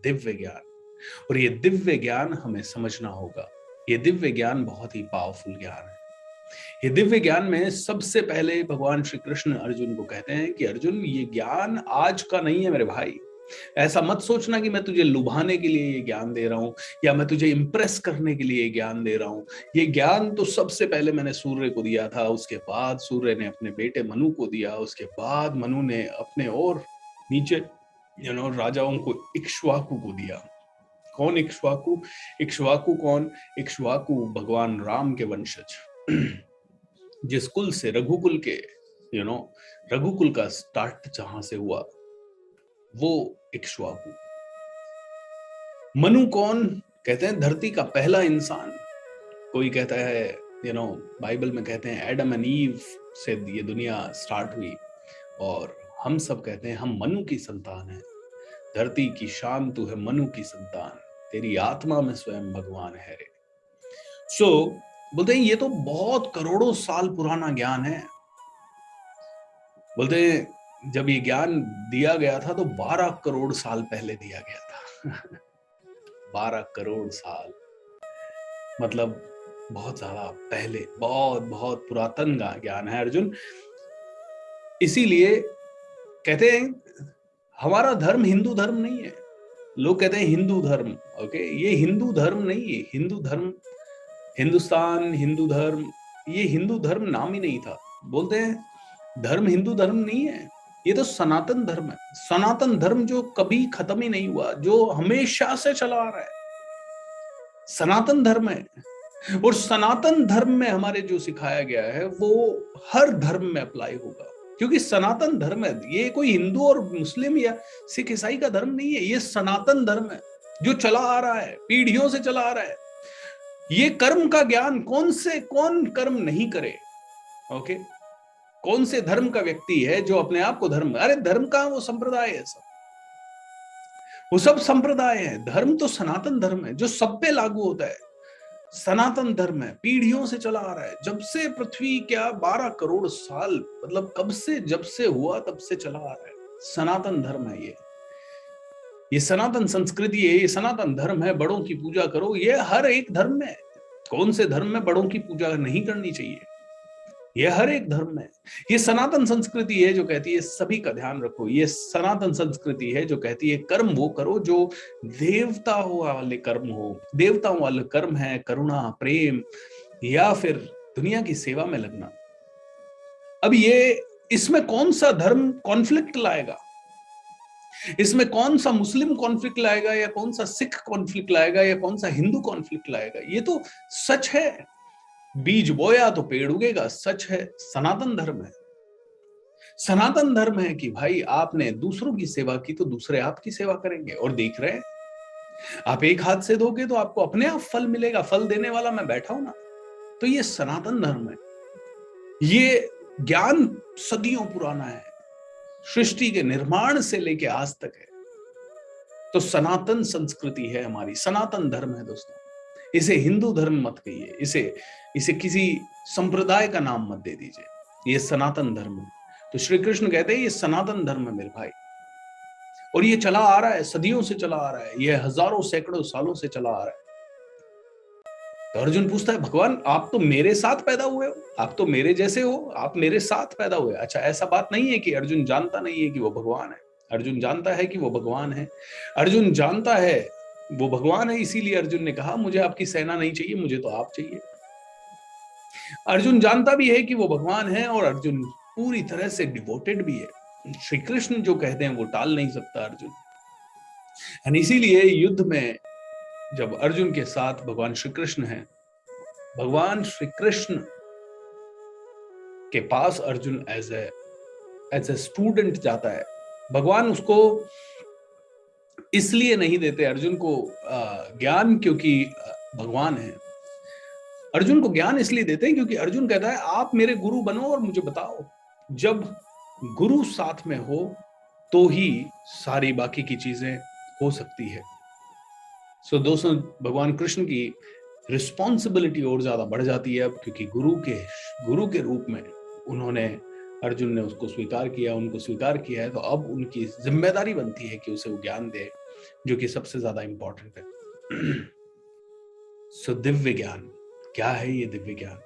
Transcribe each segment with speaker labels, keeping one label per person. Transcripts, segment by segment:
Speaker 1: दिव्य ज्ञान, और ये दिव्य ज्ञान हमें समझना होगा। ये दिव्य ज्ञान बहुत ही पावरफुल ज्ञान है। ये दिव्य ज्ञान में सबसे पहले भगवान श्री कृष्ण अर्जुन को कहते हैं कि अर्जुन, ये ज्ञान आज का नहीं है मेरे भाई। ऐसा मत सोचना कि मैं तुझे लुभाने के लिए ये ज्ञान दे रहा हूं, या मैं तुझे इंप्रेस करने के लिए ये ज्ञान दे रहा हूं। ये ज्ञान तो सबसे पहले मैंने सूर्य को दिया था, उसके बाद सूर्य ने अपने बेटे मनु को दिया, उसके बाद मनु ने अपने और नीचे राजाओं को इक्ष्वाकु को दिया। कौन इक्ष्वाकु? इक्ष्वाकु कौन? इक्ष्वाकु भगवान राम के वंशज, जिस कुल से रघुकुल के रघुकुल का स्टार्ट जहां से हुआ, वो इक्ष्वाकु। मनु कौन? कहते हैं धरती का पहला इंसान। कोई कहता है बाइबल में कहते हैं एडम एंड ईव से ये दुनिया स्टार्ट हुई, और हम सब कहते हैं हम मनु की संतान हैं। धरती की शान तू है मनु की संतान, तेरी आत्मा में स्वयं भगवान है रे। बोलते हैं ये तो बहुत करोड़ों साल पुराना ज्ञान है। बोलते हैं जब ये ज्ञान दिया गया था तो 12 करोड़ साल पहले दिया गया था। 12 करोड़ साल, मतलब बहुत ज्यादा पहले, बहुत बहुत पुरातन ज्ञान है अर्जुन। इसीलिए कहते हैं हमारा धर्म हिंदू धर्म नहीं है। लोग कहते हैं हिंदू धर्म, ओके, ये हिंदू धर्म नहीं है। हिंदू धर्म, हिंदुस्तान, हिंदू धर्म, ये हिंदू धर्म नाम ही नहीं था। बोलते हैं धर्म हिंदू धर्म नहीं है, ये तो सनातन धर्म है। सनातन धर्म जो कभी खत्म ही नहीं हुआ, जो हमेशा से चला आ रहा है, सनातन धर्म है। और सनातन धर्म में हमारे जो सिखाया गया है वो हर धर्म में अप्लाई होगा, क्योंकि सनातन धर्म है। ये कोई हिंदू और मुस्लिम या सिख ईसाई का धर्म नहीं है, ये सनातन धर्म है जो चला आ रहा है, पीढ़ियों से चला आ रहा है। ये कर्म का ज्ञान कौन कर्म नहीं करे, ओके? कौन से धर्म का व्यक्ति है जो अपने आप को धर्म, अरे धर्म का वो संप्रदाय है, वो सब संप्रदाय है। धर्म तो सनातन धर्म है जो सब पे लागू होता है। सनातन धर्म है, पीढ़ियों से चला आ रहा है, जब से पृथ्वी, क्या 12 करोड़ साल, मतलब कब से, जब से हुआ तब से चला आ रहा है। सनातन धर्म है ये सनातन संस्कृति है, ये सनातन धर्म है। बड़ों की पूजा करो, ये हर एक धर्म में। कौन से धर्म में बड़ों की पूजा नहीं करनी चाहिए? ये हर एक धर्म में। ये सनातन संस्कृति है जो कहती है सभी का ध्यान रखो। ये सनातन संस्कृति है जो कहती है कर्म वो करो जो देवता वाले कर्म हो। देवताओं वाले कर्म है करुणा, प्रेम, या फिर दुनिया की सेवा में लगना। अब ये, इसमें कौन सा धर्म कॉन्फ्लिक्ट लाएगा? इसमें कौन सा मुस्लिम कॉन्फ्लिक्ट लाएगा, या कौन सा सिख कॉन्फ्लिक्ट लाएगा, या कौन सा हिंदू कॉन्फ्लिक्ट लाएगा? ये तो सच है, बीज बोया तो पेड़ उगेगा, सच है। सनातन धर्म है, सनातन धर्म है कि भाई आपने दूसरों की सेवा की तो दूसरे आपकी सेवा करेंगे। और देख रहे हैं, आप एक हाथ से दोगे तो आपको अपने आप फल मिलेगा। फल देने वाला मैं बैठा हूं ना। तो ये सनातन धर्म है। ये ज्ञान सदियों पुराना है, सृष्टि के निर्माण से लेके आज तक है। तो सनातन संस्कृति है हमारी, सनातन धर्म है दोस्तों। इसे हिंदू धर्म मत कहिए, इसे किसी संप्रदाय का नाम मत दे दीजिए। ये सनातन धर्म है। तो श्री कृष्ण कहते हैं ये सनातन धर्म है मेरे भाई, और ये चला आ रहा है, सदियों से चला आ रहा है, ये हजारों सैकड़ों सालों से चला आ रहा है। तो अर्जुन पूछता है भगवान आप तो मेरे साथ पैदा हुए हो, आप तो मेरे जैसे हो, आप मेरे साथ पैदा हुए। अच्छा, ऐसा बात नहीं है कि अर्जुन जानता नहीं है कि वो भगवान है। अर्जुन जानता है कि वो भगवान है। अर्जुन जानता है वो भगवान है, इसीलिए अर्जुन ने कहा मुझे आपकी सेना नहीं चाहिए, मुझे तो आप चाहिए। अर्जुन जानता भी है कि वो भगवान है, और अर्जुन पूरी तरह से डिवोटेड भी है। श्री कृष्ण जो कहते हैं वो टाल नहीं सकता अर्जुन। इसीलिए युद्ध में जब अर्जुन के साथ भगवान श्री कृष्ण हैं, भगवान श्री कृष्ण के पास अर्जुन एज ए स्टूडेंट जाता है। भगवान उसको इसलिए नहीं देते अर्जुन को ज्ञान, क्योंकि भगवान है। अर्जुन को ज्ञान इसलिए देते हैं क्योंकि अर्जुन कहता है आप मेरे गुरु बनो और मुझे बताओ। जब गुरु साथ में हो तो ही सारी बाकी की चीजें हो सकती है। सो दोस्तों, भगवान कृष्ण की रिस्पॉन्सिबिलिटी और ज्यादा बढ़ जाती है अब, क्योंकि गुरु के रूप में अर्जुन ने उसको स्वीकार किया, उनको स्वीकार किया है। तो अब उनकी जिम्मेदारी बनती है कि उसे वो ज्ञान दे। जो कि सबसे ज्यादा इंपॉर्टेंट है। सो दिव्य ज्ञान क्या है? ये दिव्य ज्ञान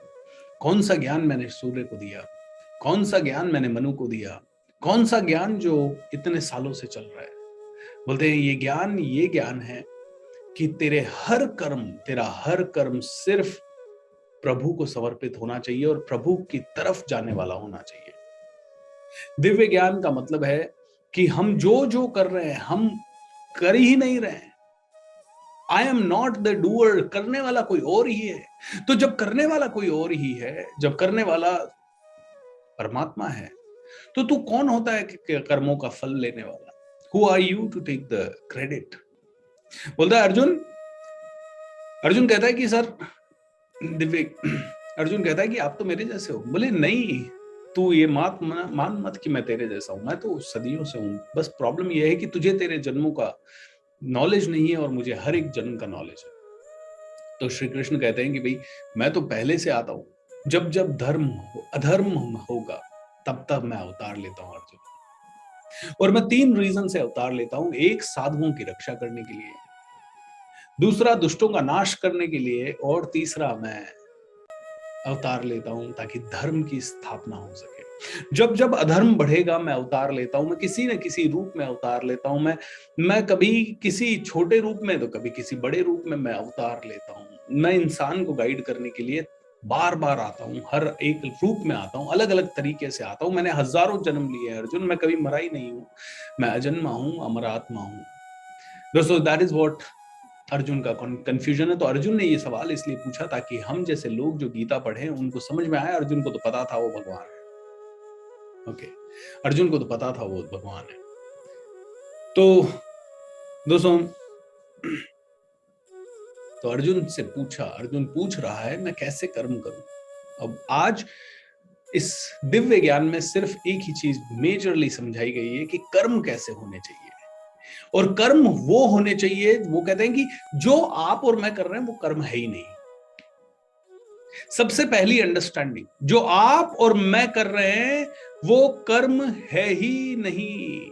Speaker 1: कौन सा ज्ञान मैंने सूर्य को दिया, कौन सा ज्ञान मैंने मनु को दिया, कौन सा ज्ञान जो इतने सालों से चल रहा है? बोलते हैं ये ज्ञान है कि तेरा हर कर्म सिर्फ प्रभु को समर्पित होना चाहिए और प्रभु की तरफ जाने वाला होना चाहिए। दिव्य ज्ञान का मतलब है कि हम जो जो कर रहे हैं हम कर ही नहीं रहे हैं। I am not the doer, करने वाला कोई और ही है। तो जब करने वाला कोई और ही है, जब करने वाला परमात्मा है, तो तू कौन होता है कि कर्मों का फल लेने वाला? Who are you to take the credit? बोलता है अर्जुन कहता है कि सर दिव्य, अर्जुन कहता है कि आप तो मेरे जैसे हो। बोले नहीं, तू ये मान मत कि मैं तेरे जैसा हूं, मैं तो सदियों से हूं। बस प्रॉब्लम ये है कि तुझे तेरे जन्मों का नॉलेज नहीं है और मुझे हर एक जन्म का नॉलेज है। तो श्री कृष्ण कहते हैं कि भाई मैं तो पहले से आता हूं, जब जब अधर्म होगा तब तब मैं अवतार लेता हूं अर्जुन। और मैं 3 रीजन से अवतार लेता हूं। एक, साधुओं की रक्षा करने के लिए, दूसरा दुष्टों का नाश करने के लिए, और तीसरा मैं अवतार लेता हूं ताकि धर्म की स्थापना हो सके। जब जब अधर्म बढ़ेगा मैं अवतार लेता हूं, मैं किसी न किसी रूप में अवतार लेता हूं। मैं कभी किसी छोटे रूप में तो कभी किसी बड़े रूप में मैं अवतार लेता हूं। मैं इंसान को गाइड करने के लिए बार बार आता हूं, हर एक रूप में आता हूं, अलग अलग तरीके से आता हूं। मैंने हजारों जन्म लिए हैं अर्जुन, मैं कभी मरा ही नहीं हूं। मैं अजन्मा हूं, अमर आत्मा हूं। दोस्तों दैट इज व्हाट अर्जुन का कंफ्यूजन है। तो अर्जुन ने ये सवाल इसलिए पूछा ताकि हम जैसे लोग जो गीता पढ़े उनको समझ में आए। अर्जुन को तो पता था वो भगवान है। ओके, अर्जुन को तो पता था वो भगवान है। तो दोस्तों, तो अर्जुन से पूछा, अर्जुन पूछ रहा है मैं कैसे कर्म करूं। अब आज इस दिव्य ज्ञान में सिर्फ एक ही चीज मेजरली समझाई गई है कि कर्म कैसे होने चाहिए। और कर्म वो होने चाहिए, वो कहते हैं कि जो आप और मैं कर रहे हैं वो कर्म है ही नहीं। सबसे पहली अंडरस्टैंडिंग, जो आप और मैं कर रहे हैं वो कर्म है ही नहीं।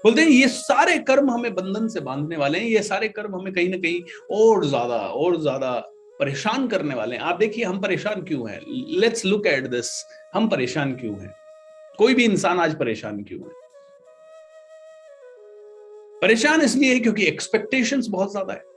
Speaker 1: बोलते हैं ये सारे कर्म हमें बंधन से बांधने वाले हैं, ये सारे कर्म हमें कहीं ना कहीं और ज्यादा परेशान करने वाले हैं। आप देखिए हम परेशान क्यों हैं? Let's look at this. हम परेशान क्यों हैं? कोई भी इंसान आज परेशान क्यों है? परेशान इसलिए है क्योंकि एक्सपेक्टेशंस बहुत ज्यादा है।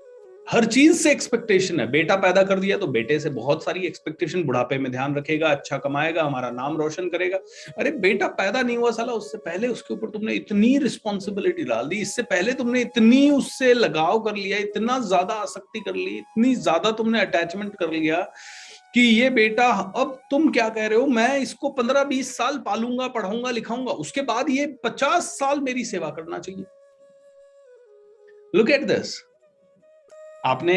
Speaker 1: हर चीज से एक्सपेक्टेशन है। बेटा पैदा कर दिया तो बेटे से बहुत सारी एक्सपेक्टेशन, बुढ़ापे में ध्यान रखेगा, अच्छा कमाएगा, हमारा नाम रोशन करेगा। अरे बेटा पैदा नहीं हुआ साला, उससे पहले उसके ऊपर तुमने इतनी रिस्पॉन्सिबिलिटी डाल दी, इससे पहले तुमने इतनी उससे लगाव कर लिया, इतना ज्यादा आसक्ति कर ली, इतनी ज्यादा तुमने अटैचमेंट कर लिया कि ये बेटा, अब तुम क्या कह रहे हो, मैं इसको 15-20 साल पालूंगा, पढ़ाऊंगा, लिखाऊंगा, उसके बाद ये 50 साल मेरी सेवा करना चाहिए। Look at this. आपने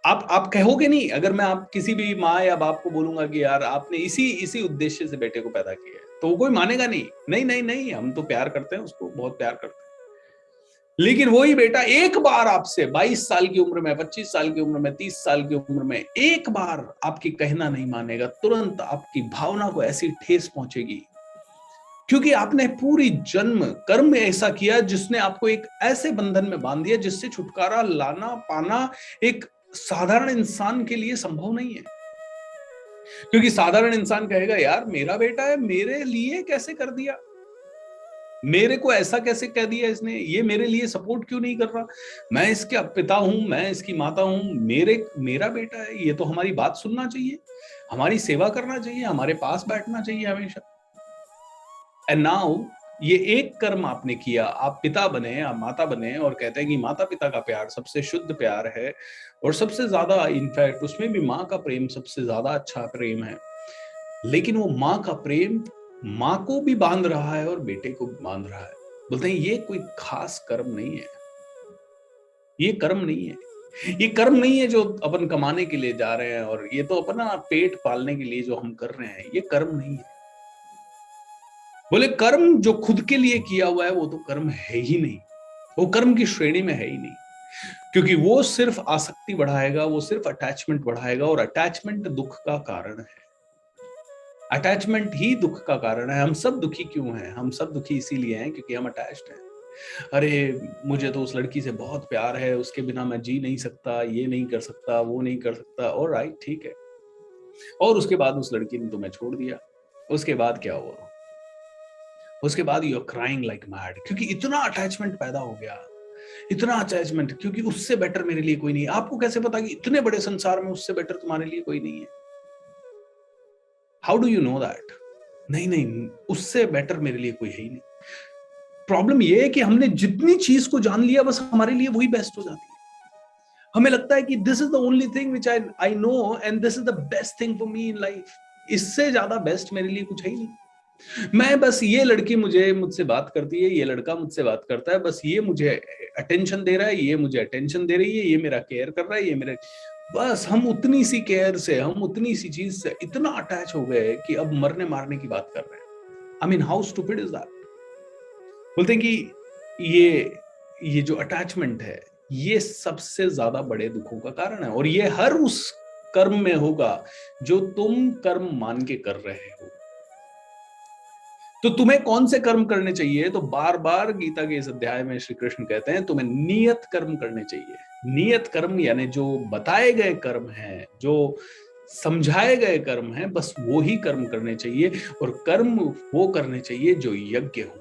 Speaker 1: आप कहोगे नहीं, अगर मैं आप किसी भी माँ या बाप को बोलूंगा कि यार आपने इसी उद्देश्य से बेटे को पैदा किया है, तो वो कोई मानेगा नहीं। नहीं नहीं नहीं, हम तो प्यार करते हैं उसको, बहुत प्यार करते हैं। लेकिन वही बेटा एक बार आपसे 22 साल की उम्र में, 25 साल की उम्र में, 30 साल की उम्र में एक बार आपकी कहना नहीं मानेगा, तुरंत आपकी भावना को ऐसी ठेस पहुंचेगी क्योंकि आपने पूरी जन्म कर्म ऐसा किया जिसने आपको एक ऐसे बंधन में बांध दिया जिससे छुटकारा लाना पाना एक साधारण इंसान के लिए संभव नहीं है। क्योंकि साधारण इंसान कहेगा यार मेरा बेटा है, मेरे लिए कैसे कर दिया, मेरे को ऐसा कैसे कह दिया इसने, ये मेरे लिए सपोर्ट क्यों नहीं कर रहा, मैं इसका पिता हूं, मैं इसकी माता हूं, मेरा बेटा है, ये तो हमारी बात सुनना चाहिए, हमारी सेवा करना चाहिए, हमारे पास बैठना चाहिए हमेशा। एंड नाउ ये एक कर्म आपने किया, आप पिता बने, आप माता बने, और कहते हैं कि माता पिता का प्यार सबसे शुद्ध प्यार है और सबसे ज्यादा, इनफैक्ट उसमें भी माँ का प्रेम सबसे ज्यादा अच्छा प्रेम है। लेकिन वो माँ का प्रेम माँ को भी बांध रहा है और बेटे को भी बांध रहा है। बोलते हैं ये कोई खास कर्म नहीं है, ये कर्म नहीं है, ये कर्म नहीं है जो अपन कमाने के लिए जा रहे हैं और ये तो अपना पेट पालने के लिए जो हम कर रहे हैं, ये कर्म नहीं है। बोले कर्म जो खुद के लिए किया हुआ है वो तो कर्म है ही नहीं, वो कर्म की श्रेणी में है ही नहीं, क्योंकि वो सिर्फ आसक्ति बढ़ाएगा, वो सिर्फ अटैचमेंट बढ़ाएगा और अटैचमेंट दुख का कारण है। अटैचमेंट ही दुख का कारण है। हम सब दुखी क्यों हैं? हम सब दुखी इसीलिए हैं क्योंकि हम अटैच्ड हैं। अरे मुझे तो उस लड़की से बहुत प्यार है, उसके बिना मैं जी नहीं सकता, ये नहीं कर सकता, वो नहीं कर सकता। ऑलराइट, ठीक है। और उसके बाद उस लड़की ने तुम्हें छोड़ दिया। उसके बाद क्या हुआ? उसके बाद you are crying like mad, क्योंकि इतना अटैचमेंट पैदा हो गया, इतना अटैचमेंट, क्योंकि उससे बेटर मेरे लिए कोई नहीं है। आपको कैसे पता कि इतने बड़े संसार में उससे बेटर तुम्हारे लिए कोई नहीं है? How do you know that? नहीं नहीं, उससे बेटर मेरे लिए कोई है ही नहीं। प्रॉब्लम ये है कि हमने जितनी चीज को जान लिया, बस हमारे लिए वही बेस्ट हो जाती है। हमें लगता है कि this is the only thing which I know and this is the best thing for me in life. इससे ज्यादा बेस्ट मेरे लिए कुछ है ही नहीं। मैं बस, ये लड़की मुझसे बात करती है, ये लड़का मुझसे बात करता है, बस ये मुझे अटेंशन दे रहा है, ये मुझे अटेंशन दे रही है, ये मेरा केयर कर रहा है, ये मेरे, बस हम उतनी सी केयर से, हम उतनी सी चीज से इतना अटैच हो गए कि अब मरने मारने की बात कर रहे हैं। I mean how stupid is that? बोलते हैं कि ये जो अटैचमेंट है, ये सबसे ज्यादा बड़े दुखों का कारण है। और ये हर उस कर्म में होगा जो तुम कर्म मान के कर रहे हो। तो तुम्हें कौन से कर्म करने चाहिए? तो बार बार गीता के इस अध्याय में श्री कृष्ण कहते हैं तुम्हें नियत कर्म करने चाहिए। नियत कर्म यानी जो बताए गए कर्म हैं, जो समझाए गए कर्म हैं, बस वो ही कर्म करने चाहिए। और कर्म वो करने चाहिए जो यज्ञ हो।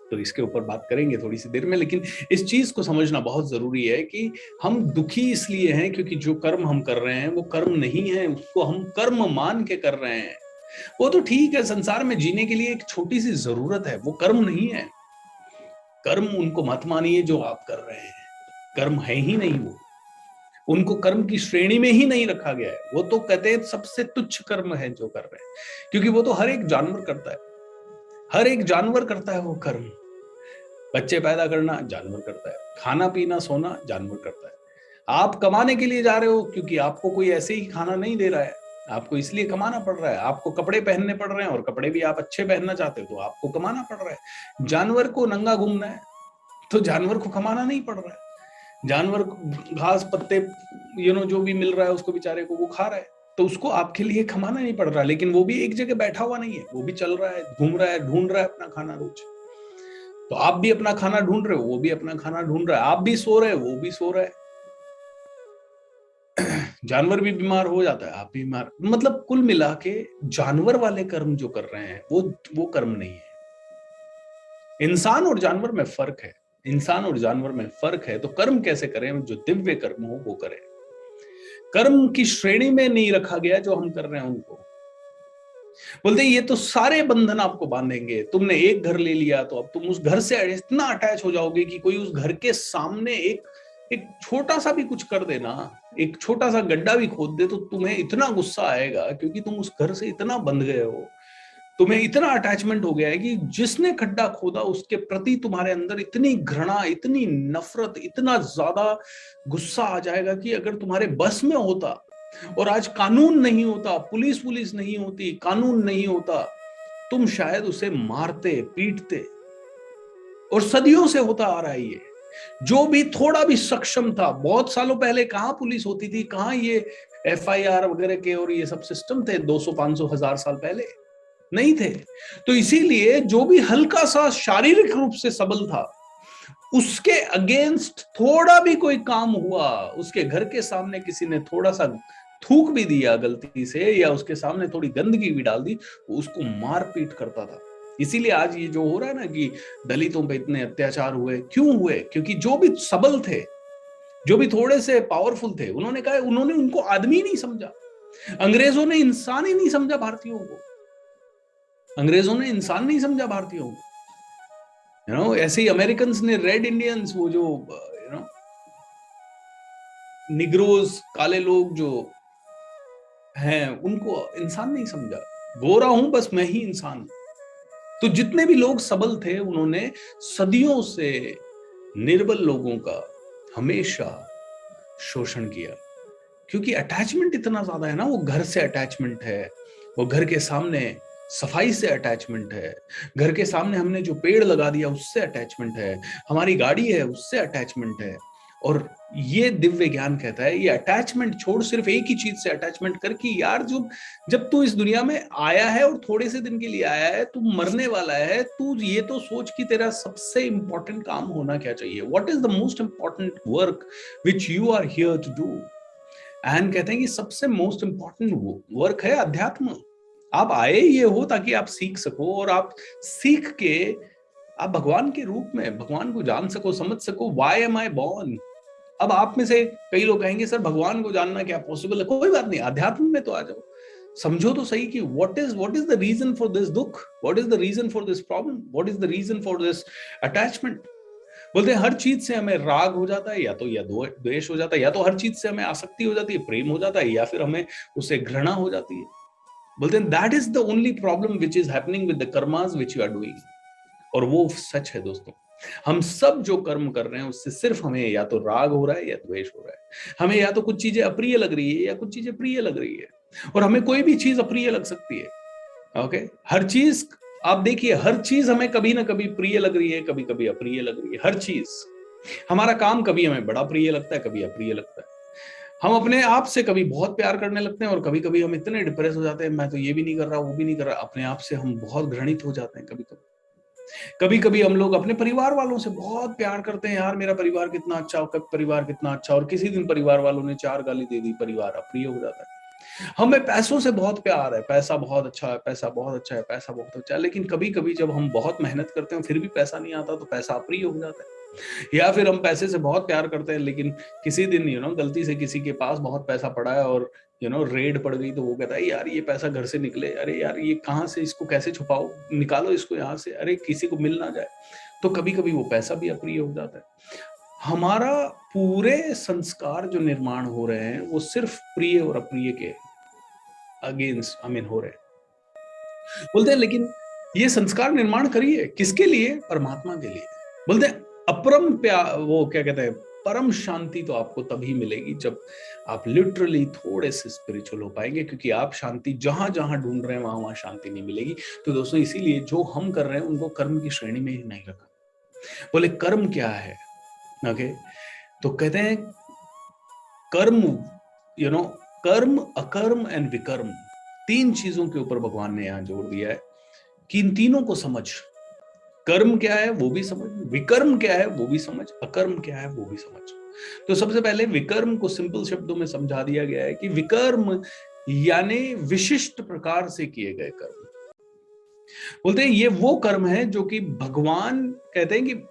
Speaker 1: तो इसके ऊपर बात करेंगे थोड़ी सी देर में, लेकिन इस चीज को समझना बहुत जरूरी है कि हम दुखी इसलिए हैं क्योंकि जो कर्म हम कर रहे हैं वो कर्म नहीं है, उसको हम कर्म मान के कर रहे हैं। वो तो ठीक है, संसार में जीने के लिए एक छोटी सी जरूरत है, वो कर्म नहीं है। कर्म उनको मत मानिए जो आप कर रहे हैं, कर्म है ही नहीं वो, उनको कर्म की श्रेणी में ही नहीं रखा गया है। वो तो कहते हैं सबसे तुच्छ कर्म है जो कर रहे हैं, क्योंकि वो तो हर एक जानवर करता है, हर एक जानवर करता है वो कर्म। बच्चे पैदा करना जानवर करता है, खाना पीना सोना जानवर करता है। आप कमाने के लिए जा रहे हो क्योंकि आपको कोई ऐसे ही खाना नहीं दे रहा है, आपको इसलिए कमाना पड़ रहा है। आपको कपड़े पहनने पड़ रहे हैं और कपड़े भी आप अच्छे पहनना चाहते हो तो आपको कमाना पड़ रहा है। जानवर को नंगा घूमना है तो जानवर को कमाना नहीं पड़ रहा है। जानवर घास पत्ते जो भी मिल रहा है उसको बेचारे को वो खा रहा है, तो उसको आपके लिए कमाना नहीं पड़ रहा। लेकिन वो भी एक जगह बैठा हुआ नहीं है, वो भी चल रहा है, घूम रहा है, ढूंढ रहा है अपना खाना रोज। तो आप भी अपना खाना ढूंढ रहे हो, वो भी अपना खाना ढूंढ रहा है। आप भी सो रहे हो, वो भी सो रहा है। जानवर भी बीमार हो जाता है, आप भी बीमार। मतलब कुल मिला के जानवर वाले कर्म जो कर रहे हैं वो कर्म नहीं है। इंसान और जानवर में फर्क है, इंसान और जानवर में फर्क है। तो कर्म कैसे करें? जो दिव्य कर्म हो वो करें। कर्म की श्रेणी में नहीं रखा गया जो हम कर रहे हैं उनको। बोलते ये तो सारे बंधन आपको बांधेंगे। तुमने एक घर ले लिया तो अब तुम उस घर से इतना अटैच हो जाओगे कि कोई उस घर के सामने एक छोटा सा भी कुछ कर देना, एक छोटा सा गड्ढा भी खोद दे तो तुम्हें इतना गुस्सा आएगा, क्योंकि तुम उस घर से इतना बंध गए हो, तुम्हें इतना अटैचमेंट हो गया है कि जिसने खड्डा खोदा उसके प्रति तुम्हारे अंदर इतनी घृणा, इतनी नफरत, इतना ज्यादा गुस्सा आ जाएगा कि अगर तुम्हारे बस में होता और आज कानून नहीं होता, पुलिस नहीं होती, कानून नहीं होता, तुम शायद उसे मारते पीटते। और सदियों से होता आ रहा है ये। जो भी थोड़ा भी सक्षम था, बहुत सालों पहले कहां पुलिस होती थी, कहां ये FIR वगैरह के और ये सब सिस्टम थे? 200 500 1000 साल पहले नहीं थे। तो इसीलिए जो भी हल्का सा शारीरिक रूप से सबल था, उसके अगेंस्ट थोड़ा भी कोई काम हुआ, उसके घर के सामने किसी ने थोड़ा सा थूक भी दिया गलती से, या उसके सामने थोड़ी गंदगी भी डाल दी, वो उसको मार पीट करता था। इसीलिए आज ये जो हो रहा है ना कि दलितों पे इतने अत्याचार हुए, क्यों हुए? क्योंकि जो भी सबल थे, जो भी थोड़े से पावरफुल थे, उन्होंने कहा, उन्होंने उनको आदमी नहीं समझा। अंग्रेजों ने इंसान ही नहीं समझा भारतीयों को, अंग्रेजों ने इंसान नहीं समझा भारतीयों को। ऐसे ही अमेरिकन ने रेड इंडियंस, वो जो निग्रोज, काले लोग जो हैं, उनको इंसान नहीं समझा। गोरा हूं बस मैं ही इंसान। तो जितने भी लोग सबल थे, उन्होंने सदियों से निर्बल लोगों का हमेशा शोषण किया, क्योंकि अटैचमेंट इतना ज्यादा है ना। वो घर से अटैचमेंट है, वो घर के सामने सफाई से अटैचमेंट है, घर के सामने हमने जो पेड़ लगा दिया उससे अटैचमेंट है, हमारी गाड़ी है उससे अटैचमेंट है, और ये दिव्य ज्ञान कहता है ये अटैचमेंट छोड़, सिर्फ एक ही चीज से अटैचमेंट कर कि यार जो जब तू इस दुनिया में आया है और थोड़े से दिन के लिए आया है, तू मरने वाला है, तू ये तो सोच कि तेरा सबसे इंपॉर्टेंट काम होना क्या चाहिए, what is the most important work which you are here to do. And कहते हैं कि सबसे मोस्ट इंपॉर्टेंट वर्क है अध्यात्म। आप आए ये हो ताकि आप सीख सको, और आप सीख के आप भगवान के रूप में भगवान को जान सको, समझ सको। Why am I born. अब आप में से कई लोग कहेंगे सर भगवान को जानना क्या पॉसिबल है? कोई बात नहीं, अध्यात्म में तो आ जाओ, समझो तो सही कि what is the reason for this दुख, what is the reason for this problem, what is the reason for this attachment. बोलते हैं हर चीज से हमें राग हो जाता है, या तो या द्वेष हो जाता है, या तो हर चीज से हमें आसक्ति हो जाती है, प्रेम हो जाता है, या फिर हमें उससे घृणा हो जाती है। बोलते हैं that is the only problem which is happening with the karmas which you are doing. और वो सच है दोस्तों, हम सब जो कर्म कर रहे हैं उससे सिर्फ हमें या तो राग हो रहा है या द्वेष हो रहा है। हमें या तो कुछ चीजें अप्रिय लग रही है या कुछ चीजें प्रिय लग रही है, और हमें कोई भी चीज अप्रिय लग सकती है। ओके, हर चीज आप देखिए, हर चीज हमें कभी ना कभी प्रिय लग रही है, कभी कभी अप्रिय लग रही है। हर चीज, हमारा काम कभी हमें बड़ा प्रिय लगता है, कभी अप्रिय लगता है। हम अपने आप से कभी बहुत प्यार करने लगते हैं, और कभी कभी हम इतने डिप्रेस हो जाते हैं, मैं तो ये भी नहीं कर रहा, वो भी नहीं कर रहा। अपने आप से हम बहुत घृणित हो जाते हैं कभी कभी। कभी कभी हम लोग अपने परिवार वालों से बहुत प्यार करते हैं, यार मेरा परिवार कितना अच्छा, परिवार कितना अच्छा, और किसी दिन परिवार वालों ने 4 गाली दे दी, परिवार अप्रिय हो जाता है। हमें पैसों से बहुत प्यार है, पैसा बहुत अच्छा है, पैसा बहुत अच्छा है, पैसा बहुत अच्छा है, लेकिन कभी कभी जब हम बहुत मेहनत करते हैं फिर भी पैसा नहीं आता तो पैसा अप्रिय हो जाता है। या फिर हम पैसे से बहुत प्यार करते हैं, लेकिन किसी दिन गलती से किसी के पास बहुत पैसा पड़ा है और रेड पड़ गई, तो वो कहता है यार ये पैसा घर से निकले, अरे यार ये कहाँ से, इसको कैसे छुपाओ, निकालो इसको यहाँ से, अरे किसी को मिल ना जाए। तो कभी कभी वो पैसा भी अप्रिय हो जाता है। हमारा पूरे संस्कार जो निर्माण हो रहे हैं वो सिर्फ प्रिय और अप्रिय के अगेंस्ट हो रहे हैं। बोलते हैं लेकिन ये संस्कार निर्माण करिए किसके लिए? परमात्मा के लिए। बोलते हैं अपरम प्यार, वो क्या कहते हैं, परम शांति तो आपको तभी मिलेगी जब आप लिटरली थोड़े से स्पिरिचुअल हो पाएंगे, क्योंकि आप शांति जहां जहां ढूंढ रहे हैं वहां वहां शांति नहीं मिलेगी। तो दोस्तों इसीलिए जो हम कर रहे हैं उनको कर्म की श्रेणी में ही नहीं रखा। बोले कर्म क्या है? ओके, तो कहते हैं कर्म, कर्म, अकर्म एंड विकर्म, 3 चीजों के ऊपर भगवान ने यहां जोर दिया है कि इन तीनों को समझ। कर्म क्या है वो भी समझ, विकर्म क्या है वो भी समझ, अकर्म क्या है वो भी समझ। तो सबसे पहले विकर्म को सिंपल शब्दों में समझा दिया गया है कि विकर्म यानी विशिष्ट प्रकार से किए गए कर्म। बोलते हैं ये वो कर्म है जो कि भगवान कहते हैं कि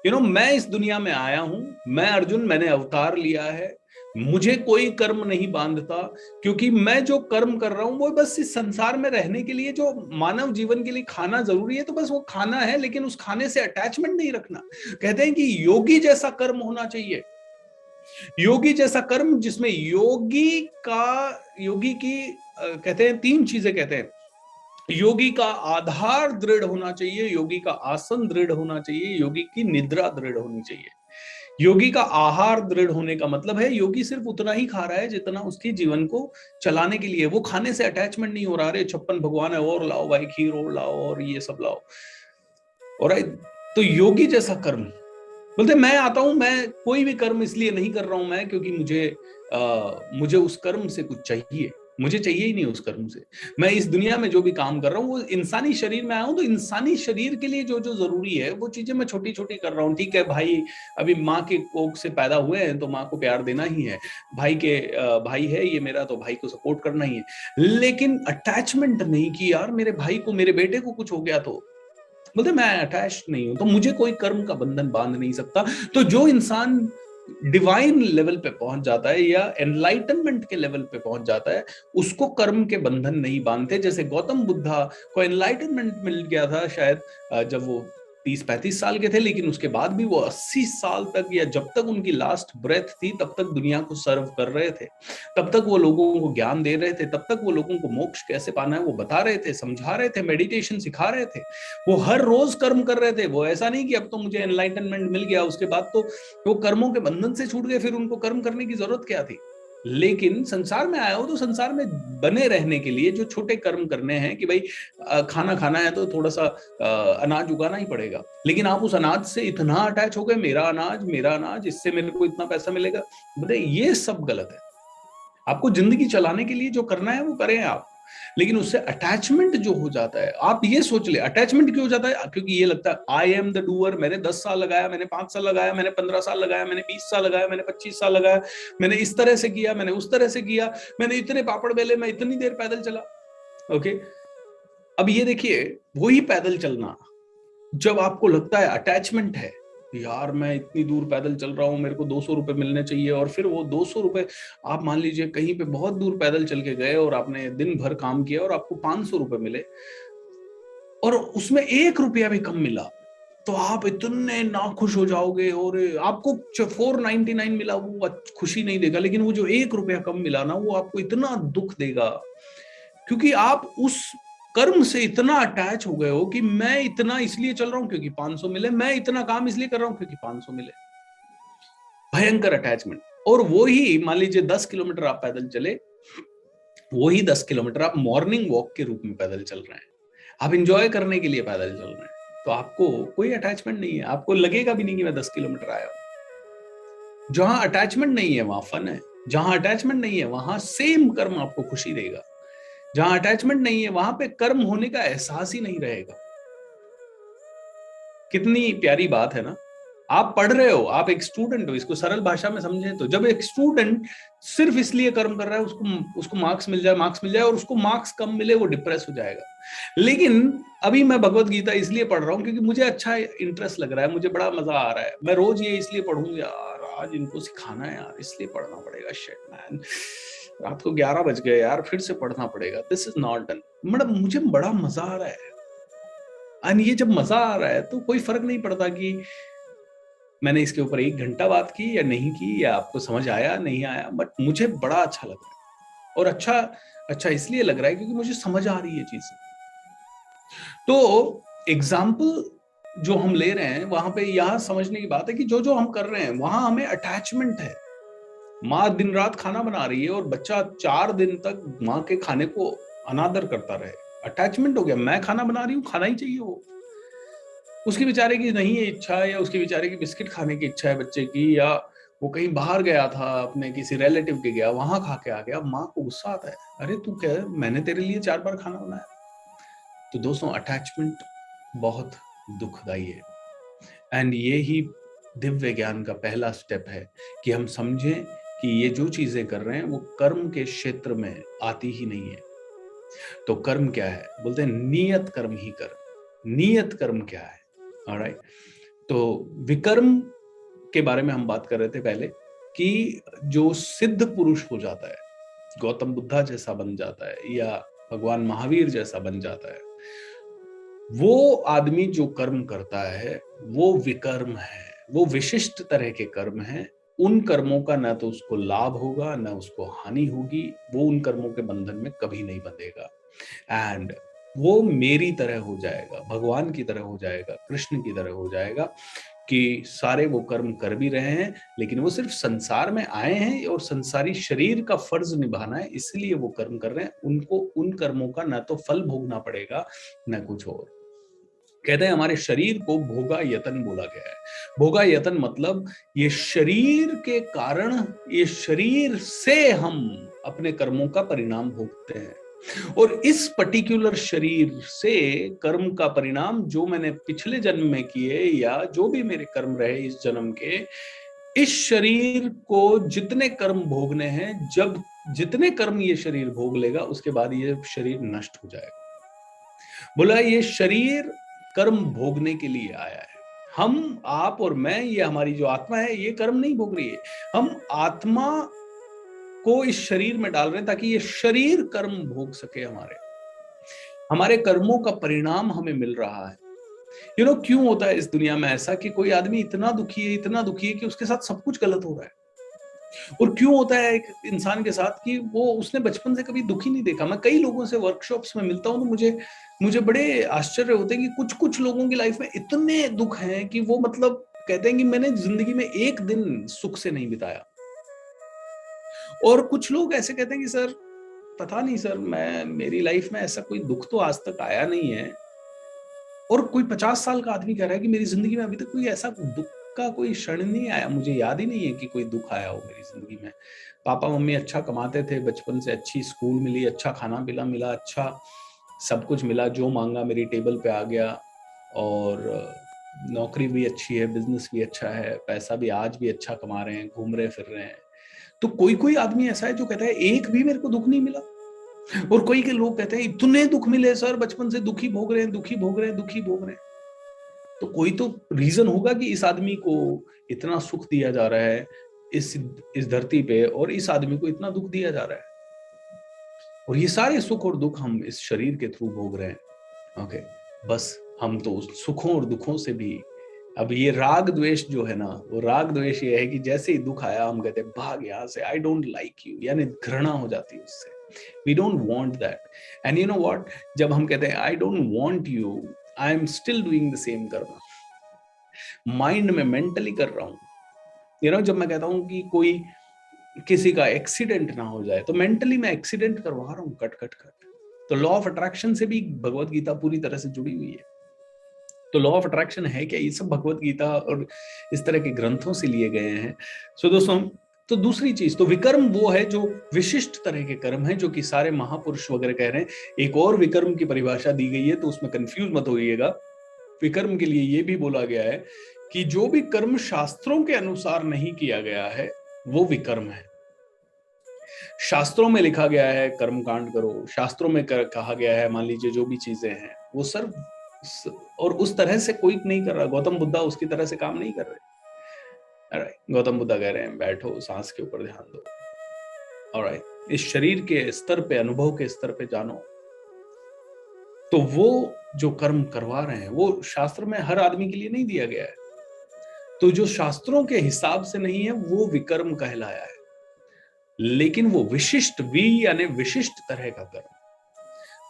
Speaker 1: मैं इस दुनिया में आया हूं, मैं अर्जुन, मैंने अवतार लिया है, मुझे कोई कर्म नहीं बांधता, क्योंकि मैं जो कर्म कर रहा हूं वो बस इस संसार में रहने के लिए, जो मानव जीवन के लिए खाना जरूरी है तो बस वो खाना है, लेकिन उस खाने से अटैचमेंट नहीं रखना। कहते हैं कि योगी जैसा कर्म होना चाहिए, योगी जैसा कर्म जिसमें योगी की कहते हैं 3 चीजें कहते हैं। योगी का आधार दृढ़ होना चाहिए, योगी का आसन दृढ़ होना चाहिए, योगी की निद्रा दृढ़ होनी चाहिए। योगी का आहार दृढ़ होने का मतलब है योगी सिर्फ उतना ही खा रहा है जितना उसके जीवन को चलाने के लिए, वो खाने से अटैचमेंट नहीं हो रहा, अरे 56 भगवान है और लाओ भाई, खीर और लाओ और ये सब लाओ। और तो योगी जैसा कर्म, बोलते मैं आता हूं, मैं कोई भी कर्म इसलिए नहीं कर रहा हूं मैं क्योंकि मुझे उस कर्म से कुछ चाहिए, मुझे चाहिए ही नहीं उस कर्म से। मैं इस दुनिया में जो भी काम कर रहा हूँ वो इंसानी शरीर में आया हूँ, तो इंसानी शरीर के लिए जो जो जरूरी है वो चीजें मैं छोटी छोटी कर रहा हूँ। ठीक है भाई, अभी माँ के कोख से पैदा हुए हैं तो माँ को प्यार देना ही है, भाई है ये मेरा तो भाई को सपोर्ट करना ही है, लेकिन अटैचमेंट नहीं कि यार मेरे भाई को, मेरे बेटे को कुछ हो गया तो बोलते मैं अटैच नहीं हूं तो मुझे कोई कर्म का बंधन बांध नहीं सकता। तो जो इंसान डिवाइन लेवल पे पहुंच जाता है या एनलाइटनमेंट के लेवल पे पहुंच जाता है, उसको कर्म के बंधन नहीं बांधते। जैसे गौतम बुद्धा को एनलाइटनमेंट मिल गया था शायद जब वो 30-35 साल के थे, लेकिन उसके बाद भी वो 80 साल तक या जब तक उनकी लास्ट ब्रेथ थी तब तक दुनिया को सर्व कर रहे थे, तब तक वो लोगों को ज्ञान दे रहे थे, तब तक वो लोगों को मोक्ष कैसे पाना है वो बता रहे थे, समझा रहे थे, मेडिटेशन सिखा रहे थे, वो हर रोज कर्म कर रहे थे। वो ऐसा नहीं कि अब तो मुझे एनलाइटनमेंट मिल गया उसके बाद तो वो कर्मों के बंधन से छूट गए, फिर उनको कर्म करने की जरूरत क्या थी। लेकिन संसार में आया हो तो संसार में बने रहने के लिए जो छोटे कर्म करने हैं कि भाई खाना खाना है तो थोड़ा सा अनाज उगाना ही पड़ेगा, लेकिन आप उस अनाज से इतना अटैच हो गए, मेरा अनाज, इससे मेरे को इतना पैसा मिलेगा। बताइए, ये सब गलत है। आपको जिंदगी चलाने के लिए जो करना है वो करें आप, लेकिन उससे अटैचमेंट जो हो जाता है, आप ये सोच ले अटैचमेंट क्यों हो जाता है, क्योंकि ये लगता है आई एम द डूअर, मैंने 10 साल लगाया, मैंने 5 साल लगाया, मैंने 15 साल लगाया, मैंने 20 साल लगाया, मैंने 25 साल लगाया, मैंने इस तरह से किया, मैंने उस तरह से किया, मैंने इतने पापड़ बेले, मैं इतनी देर पैदल चला। ओके, अब ये देखिए, वही पैदल चलना जब आपको लगता है अटैचमेंट है, यार मैं इतनी दूर पैदल चल रहा हूं, मेरे को 200 रुपए मिलने चाहिए, और फिर वो 200 रुपए आप मान लीजिए कहीं पे बहुत दूर पैदल चल के गए और आपने दिन भर काम किया और आपको 500 रुपए मिले और उसमें 1 रुपया भी कम मिला, तो आप इतने नाखुश हो जाओगे। और आपको 499 मिला वो खुशी नहीं देगा, लेकिन वो जो 1 रुपया कम मिला ना, वो आपको इतना दुख देगा, क्योंकि आप उस कर्म से इतना अटैच हो गए हो कि मैं इतना इसलिए चल रहा हूं क्योंकि 500 मिले, मैं इतना काम इसलिए कर रहा हूं क्योंकि 500 मिले। भयंकर अटैचमेंट। और वो ही मान लीजिए 10 किलोमीटर आप पैदल चले, वही 10 किलोमीटर आप मॉर्निंग वॉक के रूप में पैदल चल रहे हैं, आप इंजॉय करने के लिए पैदल चल रहे हैं, तो आपको कोई अटैचमेंट नहीं है, आपको लगेगा भी नहीं कि मैं 10 किलोमीटर आया हूं। जहां अटैचमेंट नहीं है वहां फन है, जहां अटैचमेंट नहीं है वहां सेम कर्म आपको खुशी देगा, जहां अटैचमेंट नहीं है वहां पे कर्म होने का एहसास ही नहीं रहेगा। कितनी प्यारी बात है ना। आप पढ़ रहे हो, आप एक स्टूडेंट हो, इसको सरल भाषा में समझे तो जब एक स्टूडेंट सिर्फ इसलिए कर्म कर रहा है उसको मार्क्स मिल जाए और उसको मार्क्स कम मिले, वो डिप्रेस हो जाएगा। लेकिन अभी मैं भगवत गीता इसलिए पढ़ रहा हूँ क्योंकि मुझे अच्छा इंटरेस्ट लग रहा है, मुझे बड़ा मजा आ रहा है, मैं रोज ये इसलिए पढ़ूंगा, यार आज इनको सिखाना है यार, इसलिए पढ़ना पड़ेगा, शिट मैन, रात को 11 बज गए यार, फिर से पढ़ना पड़ेगा, दिस इज नॉट डन। मतलब मुझे बड़ा मजा आ रहा है, और ये जब मजा आ रहा है तो कोई फर्क नहीं पड़ता कि मैंने इसके ऊपर 1 घंटा बात की या नहीं की, या आपको समझ आया नहीं आया, बट मुझे बड़ा अच्छा लग रहा है। और अच्छा अच्छा इसलिए लग रहा है क्योंकि मुझे समझ आ रही है चीज। तो एग्जाम्पल जो हम ले रहे हैं वहां पे यह समझने की बात है कि जो जो हम कर रहे हैं वहां हमें अटैचमेंट है। माँ दिन रात खाना बना रही है और बच्चा 4 दिन तक माँ के खाने को अनादर करता रहे, अटैचमेंट हो गया, मैं खाना बना रही हूँ, खाना ही चाहिए वो। उसकी बेचारे की नहीं है इच्छा, या उसकी बेचारे की बिस्किट खाने की इच्छा है बच्चे की, या वो कहीं बाहर गया था अपने किसी रिलेटिव के गया, वहां खा के आ गया, माँ को गुस्सा आता है, अरे तू क्या, मैंने तेरे लिए 4 बार खाना बनाया। तो दोस्तों, अटैचमेंट बहुत दुखदाई है, एंड ये ही दिव्य ज्ञान का पहला स्टेप है कि हम समझें कि ये जो चीजें कर रहे हैं वो कर्म के क्षेत्र में आती ही नहीं है। तो कर्म क्या है, बोलते हैं नियत कर्म ही कर्म। नियत कर्म क्या है? ऑलराइट, तो विकर्म के बारे में हम बात कर रहे थे पहले, कि जो सिद्ध पुरुष हो जाता है, गौतम बुद्धा जैसा बन जाता है या भगवान महावीर जैसा बन जाता है, वो आदमी जो कर्म करता है वो विकर्म है, वो विशिष्ट तरह के कर्म है। उन कर्मों का ना तो उसको लाभ होगा ना उसको हानि होगी, वो उन कर्मों के बंधन में कभी नहीं बंधेगा, एंड वो मेरी तरह हो जाएगा, भगवान की तरह हो जाएगा, कृष्ण की तरह हो जाएगा, कि सारे वो कर्म कर भी रहे हैं लेकिन वो सिर्फ संसार में आए हैं और संसारी शरीर का फर्ज निभाना है, इसलिए वो कर्म कर रहे हैं। उनको उन कर्मों का ना तो फल भोगना पड़ेगा ना कुछ और। कहते हैं हमारे शरीर को भोगा यतन बोला गया है। भोगा यतन मतलब ये शरीर के कारण, ये शरीर से हम अपने कर्मों का परिणाम भोगते हैं, और इस पर्टिकुलर शरीर से कर्म का परिणाम जो मैंने पिछले जन्म में किए या जो भी मेरे कर्म रहे इस जन्म के, इस शरीर को जितने कर्म भोगने हैं, जब जितने कर्म ये शरीर भोग लेगा उसके बाद ये शरीर नष्ट हो जाएगा। बोला ये शरीर कर्म भोगने के लिए आया है। हम, आप और मैं, ये हमारी जो आत्मा है ये कर्म नहीं भोग रही है, हम आत्मा को इस शरीर में डाल रहे हैं ताकि ये शरीर कर्म भोग सके। हमारे हमारे कर्मों का परिणाम हमें मिल रहा है। क्यों होता है इस दुनिया में ऐसा कि कोई आदमी इतना दुखी है, इतना दुखी है कि उसके साथ सब कुछ गलत हो रहा है? और क्यों होता है एक इंसान के साथ कि वो उसने बचपन से कभी दुखी नहीं देखा? मैं कई लोगों से वर्कशॉप्स में मिलता हूं तो मुझे मुझे बड़े आश्चर्य होते हैं कि कुछ कुछ लोगों की लाइफ में इतने दुख हैं कि वो मतलब कहते हैं कि मैंने जिंदगी में एक दिन सुख से नहीं बिताया। और कुछ लोग ऐसे कहते हैं कि सर पता नहीं सर, मेरी लाइफ में ऐसा कोई दुख तो आज तक आया नहीं है। और कोई 50 साल का आदमी कह रहा है कि मेरी जिंदगी में अभी तक कोई ऐसा दुख का कोई क्षण नहीं आया, मुझे याद ही नहीं है कि कोई दुख आया हो मेरी जिंदगी में। पापा मम्मी अच्छा कमाते थे, बचपन से अच्छी स्कूल मिली, अच्छा खाना पीना मिला, अच्छा सब कुछ मिला, जो मांगा मेरी टेबल पे आ गया। और नौकरी भी अच्छी है, बिजनेस भी अच्छा है, पैसा भी आज भी अच्छा कमा रहे हैं, घूम रहे फिर रहे हैं। तो कोई कोई आदमी ऐसा है जो कहता है एक भी मेरे को दुख नहीं मिला। और कोई के लोग कहते हैं इतने दुख मिले सर, बचपन से दुखी भोग रहे हैं, दुखी भोग रहे हैं, दुखी भोग रहे हैं। तो कोई तो रीजन होगा कि इस आदमी को इतना सुख दिया जा रहा है इस धरती पे, और इस आदमी को इतना दुख दिया जा रहा है, और ये सारे सुख और दुख हम इस शरीर के थ्रू भोग रहे हैं। ओके, बस हम तो सुखों और दुखों से भी, अब ये राग द्वेष जो है ना, वो राग द्वेष ये है कि जैसे ही दुख आया हम कहते हैं भाग यहाँ से, आई डोंट लाइक यू, यानी घृणा हो जाती है उससे। We don't want that. And you know what, जब हम कहते हैं I don't want you, I am still doing the same karma, mind में मेंटली कर रहा हूं। यू नो, जब मैं कहता हूं कि कोई किसी का एक्सीडेंट ना हो जाए, तो मेंटली मैं एक्सीडेंट करवा रहा हूं, कट कट कट। तो लॉ ऑफ अट्रैक्शन से भी भगवत गीता पूरी तरह से जुड़ी हुई है। तो लॉ ऑफ अट्रैक्शन है क्या? ये सब भगवत गीता और इस तरह के ग्रंथों से लिए गए हैं। सो दोस्तों, तो दूसरी चीज, तो विकर्म वो है जो विशिष्ट तरह के कर्म है, जो कि सारे महापुरुष वगैरह कह रहे हैं। एक और विकर्म की परिभाषा दी गई है, तो उसमें कंफ्यूज मत होइएगा। विकर्म के लिए ये भी बोला गया है कि जो भी कर्म शास्त्रों के अनुसार नहीं किया गया है वो विकर्म है। शास्त्रों में लिखा गया है कर्म कांड करो, शास्त्रों में कहा गया है, मान लीजिए जो भी चीजें हैं वो सर, और उस तरह से कोई नहीं कर रहा। गौतम बुद्धा उसकी तरह से काम नहीं कर रहे। गौतम बुद्धा कह रहे हैं बैठो, सांस के ऊपर ध्यान दो, ऑलराइट, इस शरीर के स्तर पे, अनुभव के स्तर पे जानो। तो वो जो कर्म करवा रहे हैं वो शास्त्र में हर आदमी के लिए नहीं दिया गया है। तो जो शास्त्रों के हिसाब से नहीं है वो विकर्म कहलाया है। लेकिन वो विशिष्ट, वी यानी विशिष्ट तरह का कर्म।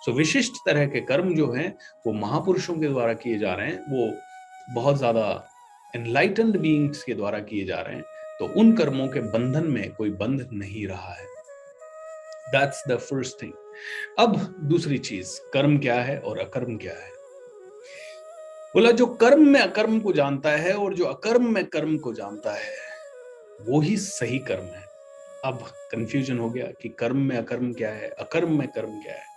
Speaker 1: सो विशिष्ट तरह के कर्म जो हैं वो महापुरुषों के द्वारा किए जा रहे हैं, वो बहुत ज्यादा एनलाइटेंड बीइंग्स के द्वारा किए जा रहे हैं। तो उन कर्मों के बंधन में कोई बंध नहीं रहा है। That's the first thing. अब दूसरी चीज, कर्म क्या है और अकर्म क्या है। बोला जो कर्म में अकर्म को जानता है और जो अकर्म में कर्म को जानता है वो ही सही कर्म है। अब कंफ्यूजन हो गया कि कर्म में अकर्म क्या है, अकर्म में कर्म क्या है।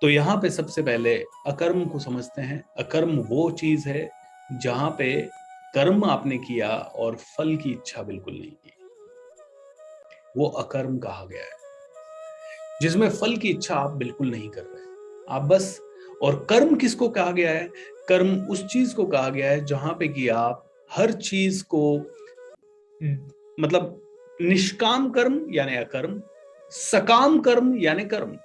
Speaker 1: तो यहां पे सबसे पहले अकर्म को समझते हैं। अकर्म वो चीज है जहां पे कर्म आपने किया और फल की इच्छा बिल्कुल नहीं की, वो अकर्म कहा गया है। जिसमें फल की इच्छा आप बिल्कुल नहीं कर रहे, आप बस। और कर्म किसको कहा गया है? कर्म उस चीज को कहा गया है जहां पे कि आप हर चीज को, मतलब निष्काम कर्म यानी अकर्म, सकाम कर्म यानी कर्म।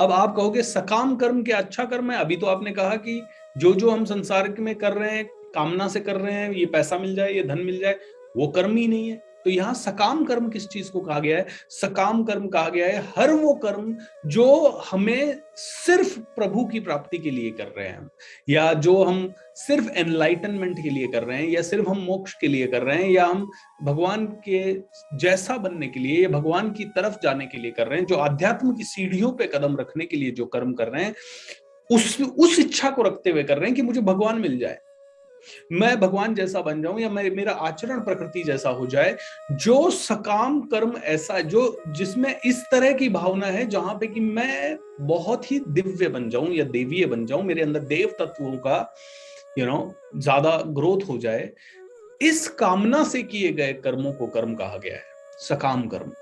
Speaker 1: अब आप कहोगे सकाम कर्म क्या अच्छा कर्म है? अभी तो आपने कहा कि जो जो हम संसार में कर रहे हैं, कामना से कर रहे हैं, ये पैसा मिल जाए, ये धन मिल जाए, वो कर्म ही नहीं है। तो यहाँ सकाम कर्म किस चीज को कहा गया है? सकाम कर्म कहा गया है हर वो कर्म जो हमें सिर्फ प्रभु की प्राप्ति के लिए कर रहे हैं, या जो हम सिर्फ एनलाइटनमेंट के लिए कर रहे हैं, या सिर्फ हम मोक्ष के लिए कर रहे हैं, या हम भगवान के जैसा बनने के लिए या भगवान की तरफ जाने के लिए कर रहे हैं, जो आध्यात्म की सीढ़ियों पे कदम रखने के लिए जो कर्म कर रहे हैं, उस इच्छा को रखते हुए कर रहे हैं कि मुझे भगवान मिल जाए, मैं भगवान जैसा बन जाऊं, या मेरा आचरण प्रकृति जैसा हो जाए। जो सकाम कर्म ऐसा जो जिसमें इस तरह की भावना है जहां पे कि मैं बहुत ही दिव्य बन जाऊं या देवीय बन जाऊं, मेरे अंदर देव तत्वों का ज्यादा ग्रोथ हो जाए, इस कामना से किए गए कर्मों को कर्म कहा गया है, सकाम कर्म।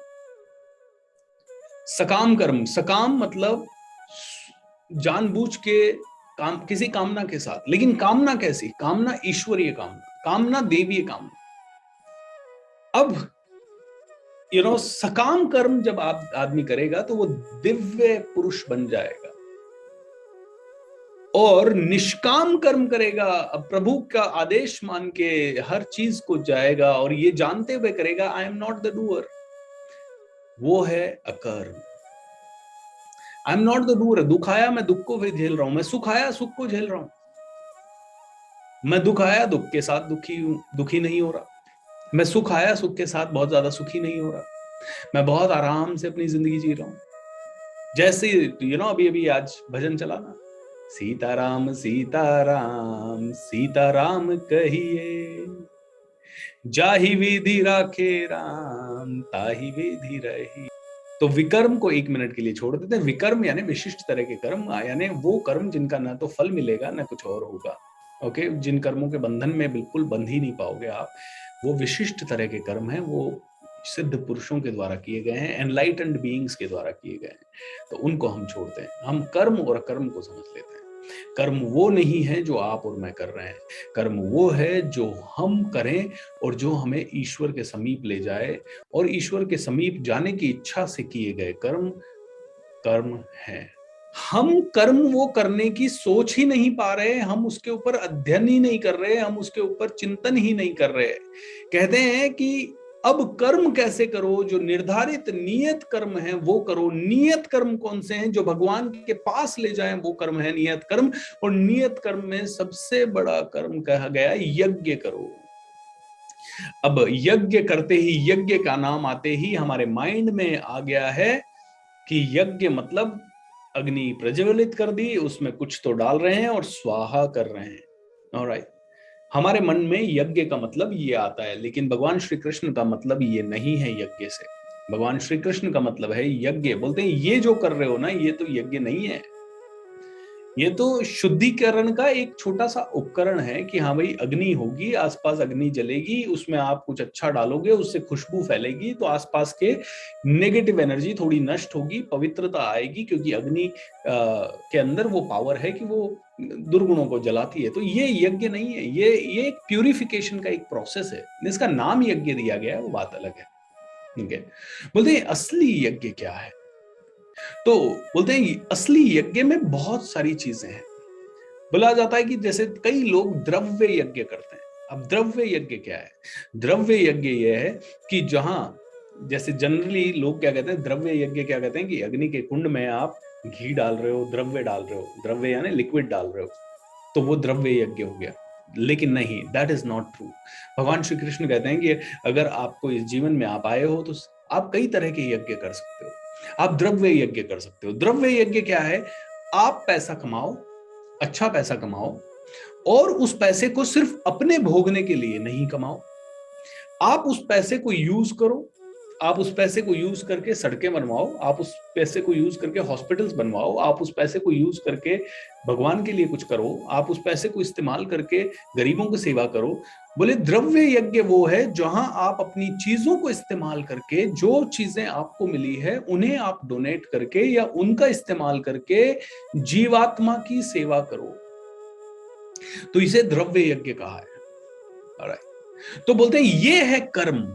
Speaker 1: सकाम कर्म, सकाम मतलब जानबूझ के काम, किसी कामना के साथ। लेकिन कामना कैसी? कामना ईश्वरीय कामना, कामना देवीय कामना। अब सकाम कर्म जब आप आदमी करेगा तो वो दिव्य पुरुष बन जाएगा। और निष्काम कर्म करेगा, अब प्रभु का आदेश मान के हर चीज को जाएगा और ये जानते हुए करेगा I am not the doer, वो है अकर्म। I am not the doer, दुख आया मैं दुख को भी झेल रहा हूं, मैं सुख आया सुख को झेल रहा हूं, मैं दुख आया दुख के साथ दुखी नहीं हो रहा, मैं सुख आया सुख के साथ बहुत ज्यादा सुखी नहीं हो रहा। मैं बहुत आराम से अपनी जिंदगी जी रहा हूँ। जैसे अभी अभी आज भजन चला ना, सीताराम सीताराम सीताराम कहिए, जाहि विधि राखे राम ताहि विधि रही। तो विकर्म को 1 मिनट के लिए छोड़ देते हैं। विकर्म यानी विशिष्ट तरह के कर्म, यानी वो कर्म जिनका ना तो फल मिलेगा ना कुछ और होगा। ओके, जिन कर्मों के बंधन में बिल्कुल बंध ही नहीं पाओगे आप, वो विशिष्ट तरह के कर्म हैं, वो सिद्ध पुरुषों के द्वारा किए गए हैं, एनलाइटेंड बीइंग्स के द्वारा किए गए हैं। तो उनको हम छोड़ते हैं, हम कर्म और अकर्म को समझ लेते हैं। कर्म वो नहीं है जो आप और मैं कर रहे हैं, कर्म वो है जो हम करें और जो हमें ईश्वर के समीप ले जाए, और ईश्वर के समीप जाने की इच्छा से किए गए कर्म कर्म है। हम कर्म वो करने की सोच ही नहीं पा रहे, हम उसके ऊपर अध्ययन ही नहीं कर रहे, हम उसके ऊपर चिंतन ही नहीं कर रहे। कहते हैं कि अब कर्म कैसे करो, जो निर्धारित नियत कर्म है वो करो। नियत कर्म कौन से हैं? जो भगवान के पास ले जाएं वो कर्म है नियत कर्म। और नियत कर्म में सबसे बड़ा कर्म कहा गया यज्ञ करो। अब यज्ञ करते ही, यज्ञ का नाम आते ही हमारे माइंड में आ गया है कि यज्ञ मतलब अग्नि प्रज्वलित कर दी, उसमें कुछ तो डाल रहे हैं और स्वाहा कर रहे हैं। ऑलराइट, हमारे मन में यज्ञ का मतलब ये आता है, लेकिन भगवान श्री कृष्ण का मतलब ये नहीं है यज्ञ से। भगवान श्री कृष्ण का मतलब है यज्ञ। बोलते हैं ये जो कर रहे हो ना, ये तो यज्ञ नहीं है, ये तो शुद्धिकरण का एक छोटा सा उपकरण है कि हाँ भाई अग्नि होगी, आसपास अग्नि जलेगी, उसमें आप कुछ अच्छा डालोगे, उससे खुशबू फैलेगी, तो आसपास के नेगेटिव एनर्जी थोड़ी नष्ट होगी, पवित्रता आएगी, क्योंकि अग्नि के अंदर वो पावर है कि वो दुर्गुणों को जलाती है। तो ये यज्ञ नहीं है, ये एक प्यूरिफिकेशन का एक प्रोसेस है। इसका नाम यज्ञ दिया गया है, वो बात अलग है। ठीक है, बोलते हैं असली यज्ञ क्या है? तो बोलते हैं असली यज्ञ में बहुत सारी चीजें हैं। बोला जाता है कि जैसे कई लोग द्रव्य यज्ञ करते हैं। अब द्रव्य यज्ञ क्या है? द्रव्य यज्ञ यह है कि जहां, जैसे जनरली लोग क्या कहते हैं, द्रव्य यज्ञ क्या कहते हैं कि अग्नि के कुंड में आप घी डाल रहे हो, द्रव्य डाल रहे हो, द्रव्य यानी लिक्विड डाल रहे हो, तो वो द्रव्य यज्ञ हो गया। लेकिन नहीं, दैट इज नॉट ट्रू। भगवान श्री कृष्ण कहते हैं कि अगर आपको इस जीवन में आप आए हो तो आप कई तरह के यज्ञ कर सकते हो। आप द्रव्य यज्ञ कर सकते हो। द्रव्य यज्ञ क्या है? आप पैसा कमाओ, अच्छा पैसा कमाओ, और उस पैसे को सिर्फ अपने भोगने के लिए नहीं कमाओ। आप उस पैसे को यूज करो, आप उस पैसे को यूज करके सड़कें बनवाओ, आप उस पैसे को यूज करके हॉस्पिटल्स बनवाओ, आप उस पैसे को यूज करके भगवान के लिए कुछ करो, आप उस पैसे को इस्तेमाल करके गरीबों की सेवा करो। बोले द्रव्य यज्ञ वो है जहां आप अपनी चीजों को इस्तेमाल करके, जो चीजें आपको मिली है उन्हें आप डोनेट करके या उनका इस्तेमाल करके जीवात्मा की सेवा करो। तो इसे द्रव्य यज्ञ कहा है। Alright. तो बोलते हैं ये है कर्म।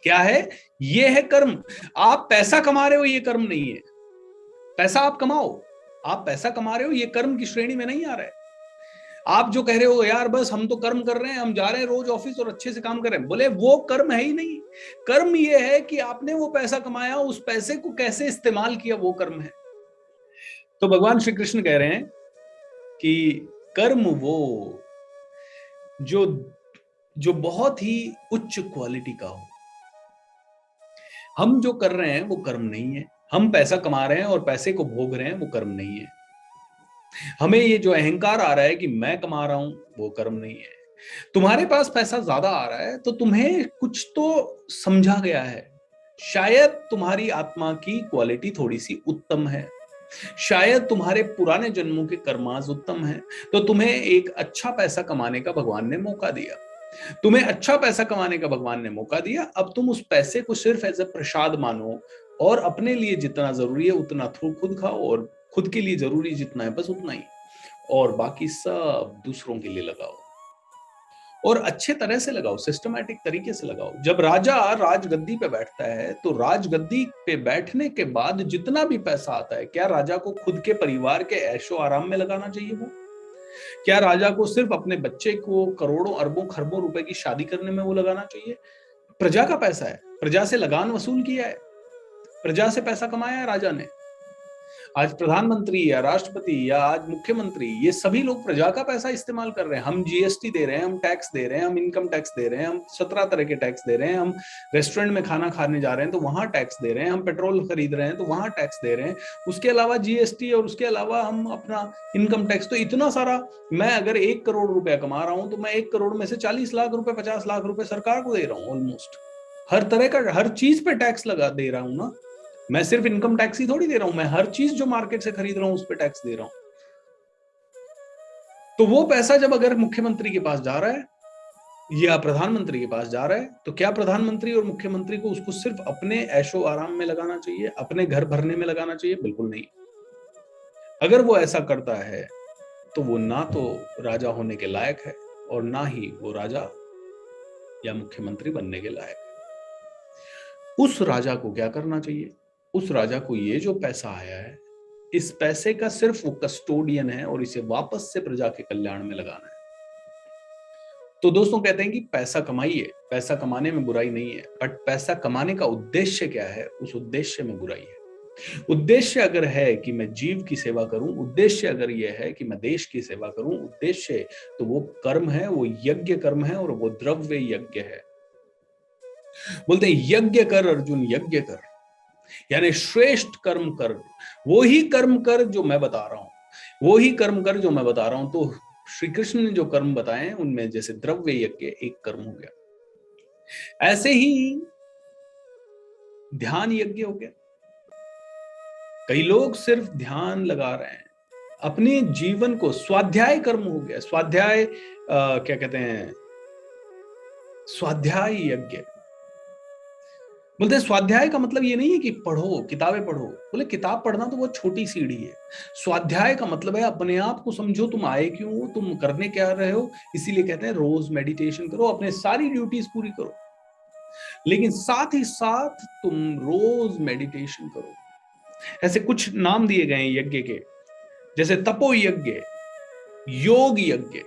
Speaker 1: क्या है? ये है कर्म। आप पैसा कमा रहे हो, ये कर्म नहीं है। पैसा आप कमाओ, आप पैसा कमा रहे हो, ये कर्म की श्रेणी में नहीं आ रहा है। आप जो कह रहे हो यार बस हम तो कर्म कर रहे हैं, हम जा रहे हैं रोज ऑफिस और अच्छे से काम कर रहे हैं, बोले वो कर्म है ही नहीं। कर्म ये है कि आपने वो पैसा कमाया, उस पैसे को कैसे इस्तेमाल किया, वो कर्म है। तो भगवान श्री कृष्ण कह रहे हैं कि कर्म वो जो जो बहुत ही उच्च क्वालिटी का हो। हम जो कर रहे हैं वो कर्म नहीं है। हम पैसा कमा रहे हैं और पैसे को भोग रहे हैं, वो कर्म नहीं है। हमें ये जो अहंकार आ रहा है कि मैं कमा रहा हूं, वो कर्म नहीं है। तुम्हारे पास पैसा ज्यादा आ रहा है तो तुम्हें कुछ तो समझा गया है। शायद तुम्हारी आत्मा की क्वालिटी थोड़ी सी उत्तम है, शायद तुम्हारे पुराने जन्मों के कर्माज उत्तम हैं, तो तुम्हें एक अच्छा पैसा कमाने का भगवान ने मौका दिया। तुम्हें अच्छा पैसा कमाने का भगवान ने मौका दिया। अब तुम उस पैसे को सिर्फ एज ए प्रसाद मानो, और अपने लिए जितना जरूरी है उतना खुद खाओ, और खुद के लिए जरूरी जितना है बस उतना ही, और बाकी सब दूसरों के लिए लगाओ, और अच्छे तरह से लगाओ, सिस्टमैटिक तरीके से लगाओ। जब राजा राजगद्दी पे बैठता है तो राजगद्दी पे बैठने के बाद जितना भी पैसा आता है, क्या राजा को खुद के परिवार के ऐशो आराम में लगाना चाहिए? वो क्या राजा को सिर्फ अपने बच्चे को करोड़ों अरबों खरबों रुपए की शादी करने में वो लगाना चाहिए? प्रजा का पैसा है, प्रजा से लगान वसूल किया है, प्रजा से पैसा कमाया है राजा ने। आज प्रधानमंत्री या राष्ट्रपति या आज मुख्यमंत्री, ये सभी लोग प्रजा का पैसा इस्तेमाल कर रहे हैं। हम जीएसटी दे रहे हैं, हम टैक्स दे रहे हैं, हम इनकम टैक्स दे रहे हैं, हम 17 तरह के टैक्स दे रहे हैं, हम रेस्टोरेंट में खाना खाने जा रहे हैं तो वहां टैक्स दे रहे हैं, हम पेट्रोल खरीद रहे हैं तो वहां टैक्स दे रहे हैं, उसके अलावा जीएसटी और उसके अलावा हम अपना इनकम टैक्स। तो इतना सारा, मैं अगर 1 करोड़ रुपया कमा रहा हूं तो मैं 1 करोड़ में से 40 लाख रुपए 50 लाख रुपए सरकार को दे रहा हूँ। ऑलमोस्ट हर तरह का, हर चीज पे टैक्स लगा दे रहा हूं ना। मैं सिर्फ इनकम टैक्स ही थोड़ी दे रहा हूं, मैं हर चीज जो मार्केट से खरीद रहा हूं उस पर टैक्स दे रहा हूं। तो वो पैसा जब अगर मुख्यमंत्री के पास जा रहा है या प्रधानमंत्री के पास जा रहा है, तो क्या प्रधानमंत्री और मुख्यमंत्री को उसको सिर्फ अपने ऐशो आराम में लगाना चाहिए, अपने घर भरने में लगाना चाहिए? बिल्कुल नहीं। अगर वो ऐसा करता है तो वो ना तो राजा होने के लायक है और ना ही वो राजा या मुख्यमंत्री बनने के लायक है। उस राजा को क्या करना चाहिए? उस राजा को ये जो पैसा आया है, इस पैसे का सिर्फ वो कस्टोडियन है और इसे वापस से प्रजा के कल्याण में लगाना है। तो दोस्तों कहते हैं कि पैसा कमाइए, पैसा कमाने में बुराई नहीं है, बट पैसा कमाने का उद्देश्य क्या है, उस उद्देश्य में बुराई है। उद्देश्य अगर है कि मैं जीव की सेवा करूं, उद्देश्य अगर यह है कि मैं देश की सेवा करूं, उद्देश्य तो वो कर्म है, वो यज्ञ कर्म है और वो द्रव्य यज्ञ है। बोलते हैं यज्ञ कर अर्जुन, यज्ञ कर, यानी श्रेष्ठ कर्म कर, वो ही कर्म कर जो मैं बता रहा हूं, वो ही कर्म कर जो मैं बता रहा हूं। तो श्री कृष्ण ने जो कर्म बताए उनमें जैसे द्रव्य यज्ञ एक कर्म हो गया, ऐसे ही ध्यान यज्ञ हो गया। कई लोग सिर्फ ध्यान लगा रहे हैं, अपने जीवन को, स्वाध्याय कर्म हो गया। स्वाध्याय क्या कहते हैं, स्वाध्याय यज्ञ। बोलते हैं स्वाध्याय का मतलब ये नहीं है कि पढ़ो, किताबें पढ़ो। बोले किताब पढ़ना तो बहुत छोटी सीढ़ी है। स्वाध्याय का मतलब है अपने आप को समझो, तुम आए क्यों हो, तुम करने क्या रहे हो। इसीलिए कहते हैं रोज मेडिटेशन करो, अपने सारी ड्यूटीज पूरी करो, लेकिन साथ ही साथ तुम रोज मेडिटेशन करो। ऐसे कुछ नाम दिए गए हैं यज्ञ के, जैसे तपो यज्ञ, योग यज्ञ।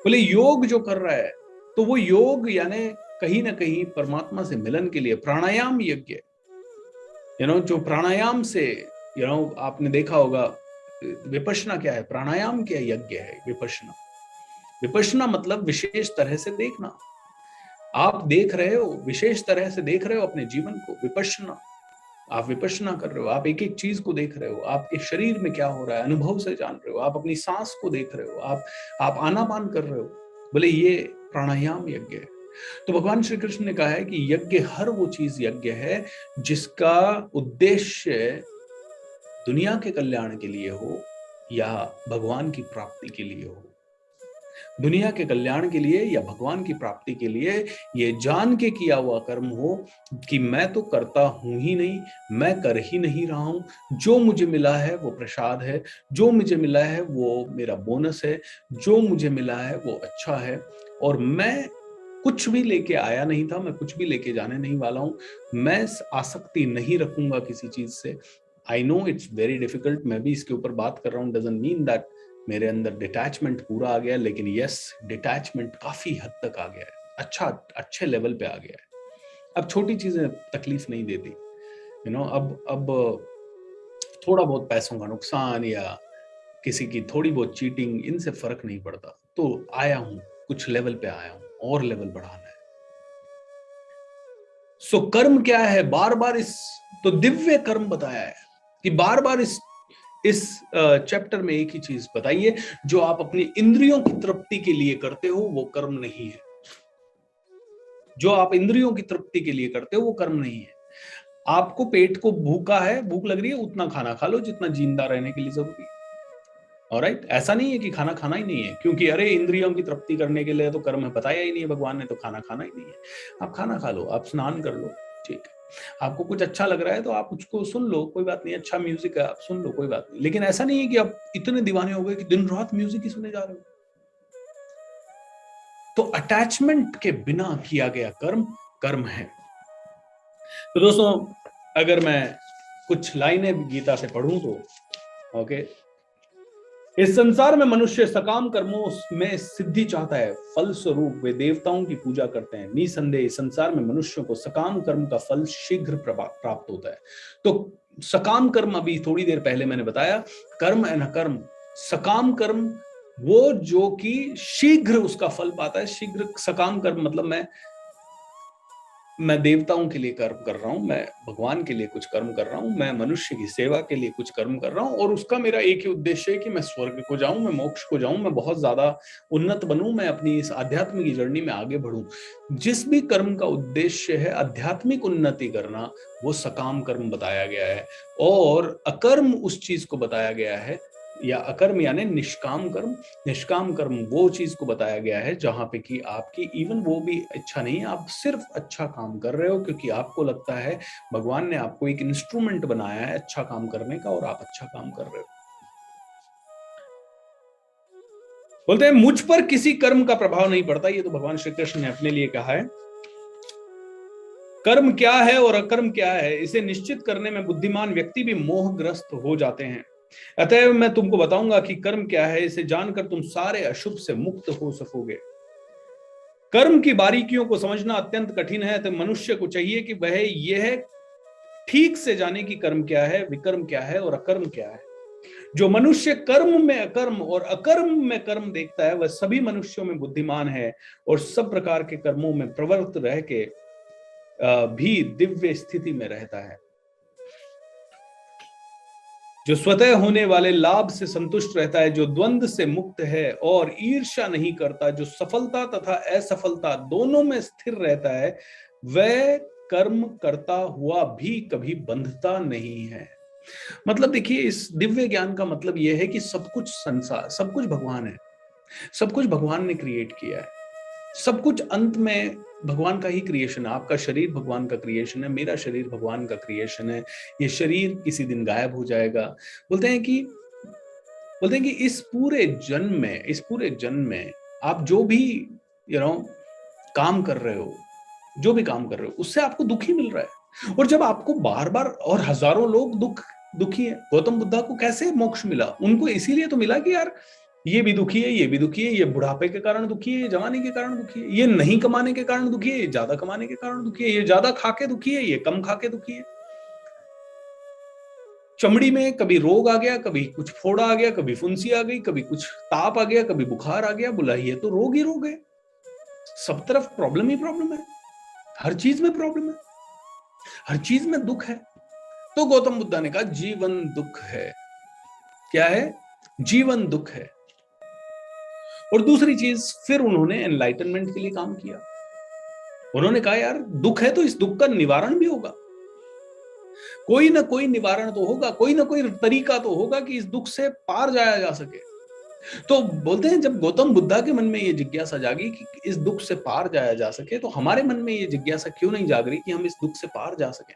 Speaker 1: बोले योग जो कर रहा है तो वो योग यानी कहीं ना कहीं परमात्मा से मिलन के लिए। प्राणायाम यज्ञ, जो प्राणायाम से, आपने देखा होगा विपश्यना क्या है, प्राणायाम क्या यज्ञ है विपश्यना। विपश्यना मतलब विशेष तरह से देखना। आप देख रहे हो, विशेष तरह से देख रहे हो अपने जीवन को, विपश्यना। आप विपश्यना कर रहे हो, आप एक एक चीज को देख रहे हो, आपके शरीर में क्या हो रहा है अनुभव से जान रहे हो, आप अपनी सांस को देख रहे हो, आप आनापान कर रहे हो। बोले ये प्राणायाम यज्ञ है। तो भगवान श्री कृष्ण ने कहा है कि यज्ञ हर वो चीज यज्ञ है जिसका उद्देश्य दुनिया के कल्याण के लिए हो या भगवान की प्राप्ति के लिए हो। दुनिया के कल्याण के लिए या भगवान की प्राप्ति के लिए ये जान के किया हुआ कर्म हो कि मैं तो करता हूं ही नहीं, मैं कर ही नहीं रहा हूं, जो मुझे मिला है वो प्रसाद है, जो मुझे मिला है वो मेरा बोनस है, जो मुझे मिला है वो अच्छा है, और मैं कुछ भी लेके आया नहीं था, मैं कुछ भी लेके जाने नहीं वाला हूं, मैं आसक्ति नहीं रखूंगा किसी चीज से। I know it's very difficult, मैं भी इसके ऊपर बात कर रहा हूं, डजंट मीन दैट मेरे अंदर डिटैचमेंट पूरा आ गया, लेकिन यस डिटैचमेंट काफी हद तक आ गया है, अच्छे लेवल पे आ गया है। अब छोटी चीजें तकलीफ नहीं देती, अब थोड़ा बहुत पैसों का नुकसान या किसी की थोड़ी बहुत चीटिंग, इनसे फर्क नहीं पड़ता। तो आया हूं, कुछ लेवल पे आया हूं, और लेवल बढ़ाना है। सो कर्म क्या है, बार बार तो दिव्य कर्म बताया है कि बार बार इस चैप्टर में एक ही चीज बताइए, जो आप अपनी इंद्रियों की तृप्ति के लिए करते हो वो कर्म नहीं है। जो आप इंद्रियों की तृप्ति के लिए करते हो वो कर्म नहीं है। आपको पेट को भूखा है, भूख लग रही है, उतना खाना खा लो जितना जिंदा रहने के लिए जरूरी है। ऑलराइट, ऐसा नहीं है कि खाना खाना ही नहीं है, क्योंकि अरे इंद्रियों की तृप्ति करने के लिए तो कर्म है, बताया ही नहीं है भगवान ने, तो खाना खाना ही नहीं है। आप खाना खा लो, आप स्नान कर लो, ठीक है। आपको कुछ अच्छा लग रहा है तो आप उसको सुन लो, कोई बात नहीं, अच्छा म्यूजिक है आप सुन लो, कोई बात नहीं। लेकिन ऐसा नहीं है कि आप इतने दीवाने हो गए कि दिन रात म्यूजिक ही सुने जा रहे हो। तो अटैचमेंट के बिना किया गया कर्म कर्म है। तो दोस्तों अगर मैं कुछ लाइनें गीता से पढ़ूं तो ओके, इस संसार में मनुष्य सकाम कर्मों में सिद्धि चाहता है, फल स्वरूप वे देवताओं की पूजा करते हैं। निसंदेह इस संसार में मनुष्यों को सकाम कर्म का फल शीघ्र प्राप्त होता है। तो सकाम कर्म अभी थोड़ी देर पहले मैंने बताया, कर्म एंड अकर्म। सकाम कर्म वो जो कि शीघ्र उसका फल पाता है, शीघ्र। सकाम कर्म मतलब मैं देवताओं के लिए कर्म कर रहा हूं, मैं भगवान के लिए कुछ कर्म कर रहा हूं, मैं मनुष्य की सेवा के लिए कुछ कर्म कर रहा हूं, और उसका मेरा एक ही उद्देश्य है कि मैं स्वर्ग को जाऊं, मैं मोक्ष को जाऊं, मैं बहुत ज्यादा उन्नत बनूं, मैं अपनी इस आध्यात्मिक जर्नी में आगे बढ़ूं। जिस भी कर्म का उद्देश्य है आध्यात्मिक उन्नति करना, वो सकाम कर्म बताया गया है। और अकर्म उस चीज को बताया गया है, या अकर्म यानी निष्काम कर्म। निष्काम कर्म वो चीज को बताया गया है जहां पे कि आपकी इवन वो भी इच्छा नहीं है, आप सिर्फ अच्छा काम कर रहे हो क्योंकि आपको लगता है भगवान ने आपको एक इंस्ट्रूमेंट बनाया है अच्छा काम करने का, और आप अच्छा काम कर रहे हो। बोलते हैं मुझ पर किसी कर्म का प्रभाव नहीं पड़ता, ये तो भगवान श्री कृष्ण ने अपने लिए कहा है। कर्म क्या है और अकर्म क्या है, इसे निश्चित करने में बुद्धिमान व्यक्ति भी मोहग्रस्त हो जाते हैं। अतएव मैं तुमको बताऊंगा कि कर्म क्या है, इसे जानकर तुम सारे अशुभ से मुक्त हो सकोगे। कर्म की बारीकियों को समझना अत्यंत कठिन है, तो मनुष्य को चाहिए कि वह यह ठीक से जाने कि कर्म क्या है, विकर्म क्या है और अकर्म क्या है। जो मनुष्य कर्म में अकर्म और अकर्म में कर्म देखता है, वह सभी मनुष्यों में बुद्धिमान है और सब प्रकार के कर्मों में प्रवृत्त रह के भी दिव्य स्थिति में रहता है। जो स्वतः होने वाले लाभ से संतुष्ट रहता है, जो द्वंद्व से मुक्त है और ईर्ष्या नहीं करता, जो सफलता तथा असफलता दोनों में स्थिर रहता है, वह कर्म करता हुआ भी कभी बंधता नहीं है। मतलब देखिए, इस दिव्य ज्ञान का मतलब यह है कि सब कुछ संसार, सब कुछ भगवान है, सब कुछ भगवान ने क्रिएट किया है, सब कुछ अंत में भगवान का ही क्रिएशन है। आपका शरीर भगवान का क्रिएशन है, मेरा शरीर भगवान का क्रिएशन है। ये शरीर किसी दिन गायब हो जाएगा। बोलते हैं कि इस पूरे जन्म में आप जो भी काम कर रहे हो, जो भी काम कर रहे हो, उससे आपको दुख ही मिल रहा है। और जब आपको बार बार, और हजारों लोग दुखी है। गौतम बुद्धा को कैसे मोक्ष मिला? उनको इसीलिए तो मिला कि यार ये भी दुखी है, ये भी दुखी है, ये बुढ़ापे के कारण दुखी है, ये जवानी के कारण दुखी है, ये नहीं कमाने के कारण दुखी है, ये ज्यादा कमाने के कारण दुखी है, ये ज्यादा खा के दुखी है, ये कम खा के दुखी है। चमड़ी में कभी रोग आ गया, कभी कुछ फोड़ा आ गया, कभी फुंसी आ गई, कभी कुछ ताप आ गया, कभी बुखार आ गया। बोला ये तो रोग ही रोग है, सब तरफ प्रॉब्लम ही प्रॉब्लम है, हर चीज में प्रॉब्लम है, हर चीज में दुख है। तो गौतम बुद्धा ने कहा जीवन दुख है। क्या है? जीवन दुख है। और दूसरी चीज, फिर उन्होंने एनलाइटनमेंट के लिए काम किया। उन्होंने कहा यार दुख है तो इस दुख का निवारण भी होगा, कोई ना कोई निवारण तो होगा, कोई ना कोई तरीका तो होगा कि इस दुख से पार जाया जा सके। तो बोलते हैं जब गौतम बुद्धा के मन में ये जिज्ञासा जागी कि इस दुख से पार जाया जा सके, तो हमारे मन में ये जिज्ञासा क्यों नहीं जाग रही कि हम इस दुख से पार जा सके?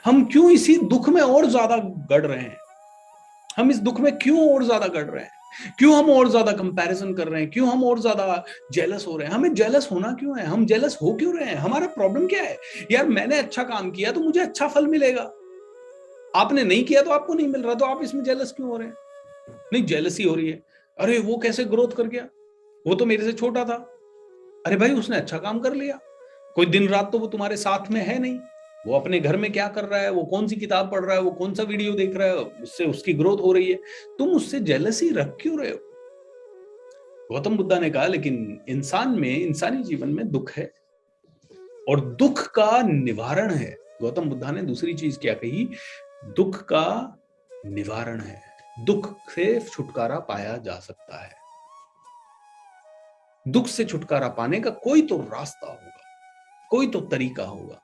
Speaker 1: हम क्यों इसी दुख में और ज्यादा गड़ रहे हैं? हम इस दुख में क्यों और ज्यादा गड़ रहे हैं? क्यों हम और ज्यादा कंपैरिजन कर रहे हैं? क्यों हम और ज्यादा जेलस हो रहे हैं? हमें जेलस होना क्यों है? हम जेलस हो क्यों रहे हैं? हमारा प्रॉब्लम क्या है? यार मैंने अच्छा काम किया तो मुझे अच्छा फल मिलेगा, आपने नहीं किया तो आपको नहीं मिल रहा, तो आप इसमें जेलस क्यों हो रहे हैं? नहीं, जेलसी हो रही है, अरे वो कैसे ग्रोथ कर गया, वो तो मेरे से छोटा था। अरे भाई उसने अच्छा काम कर लिया, कोई दिन रात तो वो तुम्हारे साथ में है नहीं, वो अपने घर में क्या कर रहा है, वो कौन सी किताब पढ़ रहा है, वो कौन सा वीडियो देख रहा है, उससे उसकी ग्रोथ हो रही है, तुम उससे जेलसी रख क्यों रहे हो? गौतम बुद्धा ने कहा लेकिन इंसान में, इंसानी जीवन में दुख है और दुख का निवारण है। गौतम बुद्धा ने दूसरी चीज क्या कही? दुख का निवारण है, दुख से छुटकारा पाया जा सकता है। दुख से छुटकारा पाने का कोई तो रास्ता होगा, कोई तो तरीका होगा।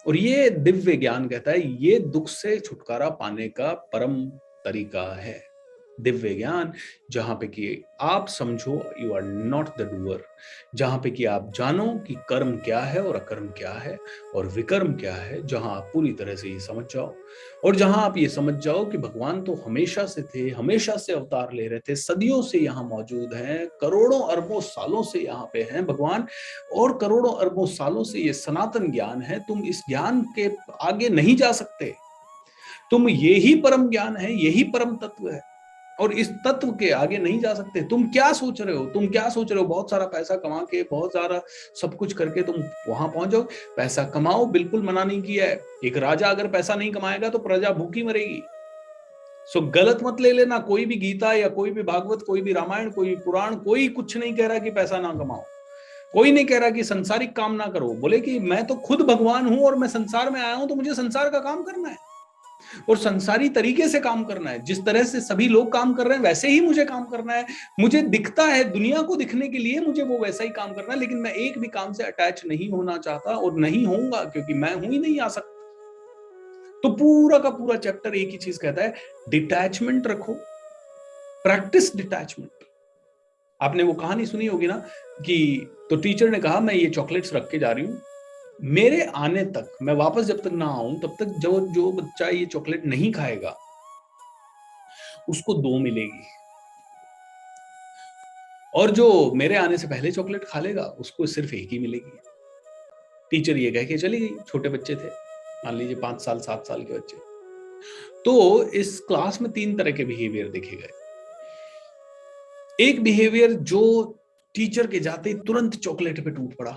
Speaker 1: और ये दिव्य ज्ञान कहता है ये दुख से छुटकारा पाने का परम तरीका है। दिव्य ज्ञान जहां पे कि आप समझो you are not the doer, जहां पे कि आप जानो कि कर्म क्या है और अकर्म क्या है और विकर्म क्या है, जहां आप पूरी तरह से ये समझ जाओ। और जहां आप ये समझ जाओ कि भगवान तो हमेशा से थे, हमेशा से अवतार ले रहे थे, सदियों से यहाँ मौजूद हैं, करोड़ों अरबों सालों से यहाँ पे हैं भगवान, और करोड़ों अरबों सालों से ये सनातन ज्ञान है। तुम इस ज्ञान के आगे नहीं जा सकते, तुम यही परम ज्ञान है, यही परम तत्व है। और इस तत्व के आगे नहीं जा सकते। तुम क्या सोच रहे हो, तुम क्या सोच रहे हो, बहुत सारा पैसा कमा के, बहुत सारा सब कुछ करके तुम वहां पहुंच जाओ। पैसा कमाओ, बिल्कुल मना नहीं किया है। एक राजा अगर पैसा नहीं कमाएगा तो प्रजा भूखी मरेगी। सो गलत मत ले लेना, कोई भी गीता या कोई भी भागवत, कोई भी रामायण, कोई भी पुराण, कोई कुछ नहीं कह रहा कि पैसा ना कमाओ। कोई नहीं कह रहा कि संसारिक काम ना करो। बोले कि मैं तो खुद भगवान हूं और मैं संसार में आया हूं, तो मुझे संसार का काम करना है और संसारी तरीके से काम करना है। जिस तरह से सभी लोग काम कर रहे हैं वैसे ही मुझे काम करना है। मुझे दिखता है, दुनिया को दिखने के लिए मुझे वो वैसा ही काम करना है, लेकिन मैं एक भी काम से अटैच नहीं होना चाहता और नहीं होऊंगा, क्योंकि मैं हूं ही नहीं आ सकता। तो पूरा का पूरा चैप्टर एक ही चीज कहता है, डिटैचमेंट रखो, प्रैक्टिस डिटैचमेंट। आपने वो कहानी सुनी होगी ना कि तो टीचर ने कहा मैं ये चॉकलेट्स रख के जा रही हूँ, मेरे आने तक, मैं वापस जब तक ना आऊं तब तक जो जो बच्चा ये चॉकलेट नहीं खाएगा उसको 2 मिलेगी, और जो मेरे आने से पहले चॉकलेट खा लेगा उसको सिर्फ 1 ही मिलेगी। टीचर ये कह के चली गई। छोटे बच्चे थे, मान लीजिए 5 साल 7 साल के बच्चे। तो इस क्लास में 3 तरह के बिहेवियर देखे गए। एक बिहेवियर जो टीचर के जाते ही तुरंत चॉकलेट पे टूट पड़ा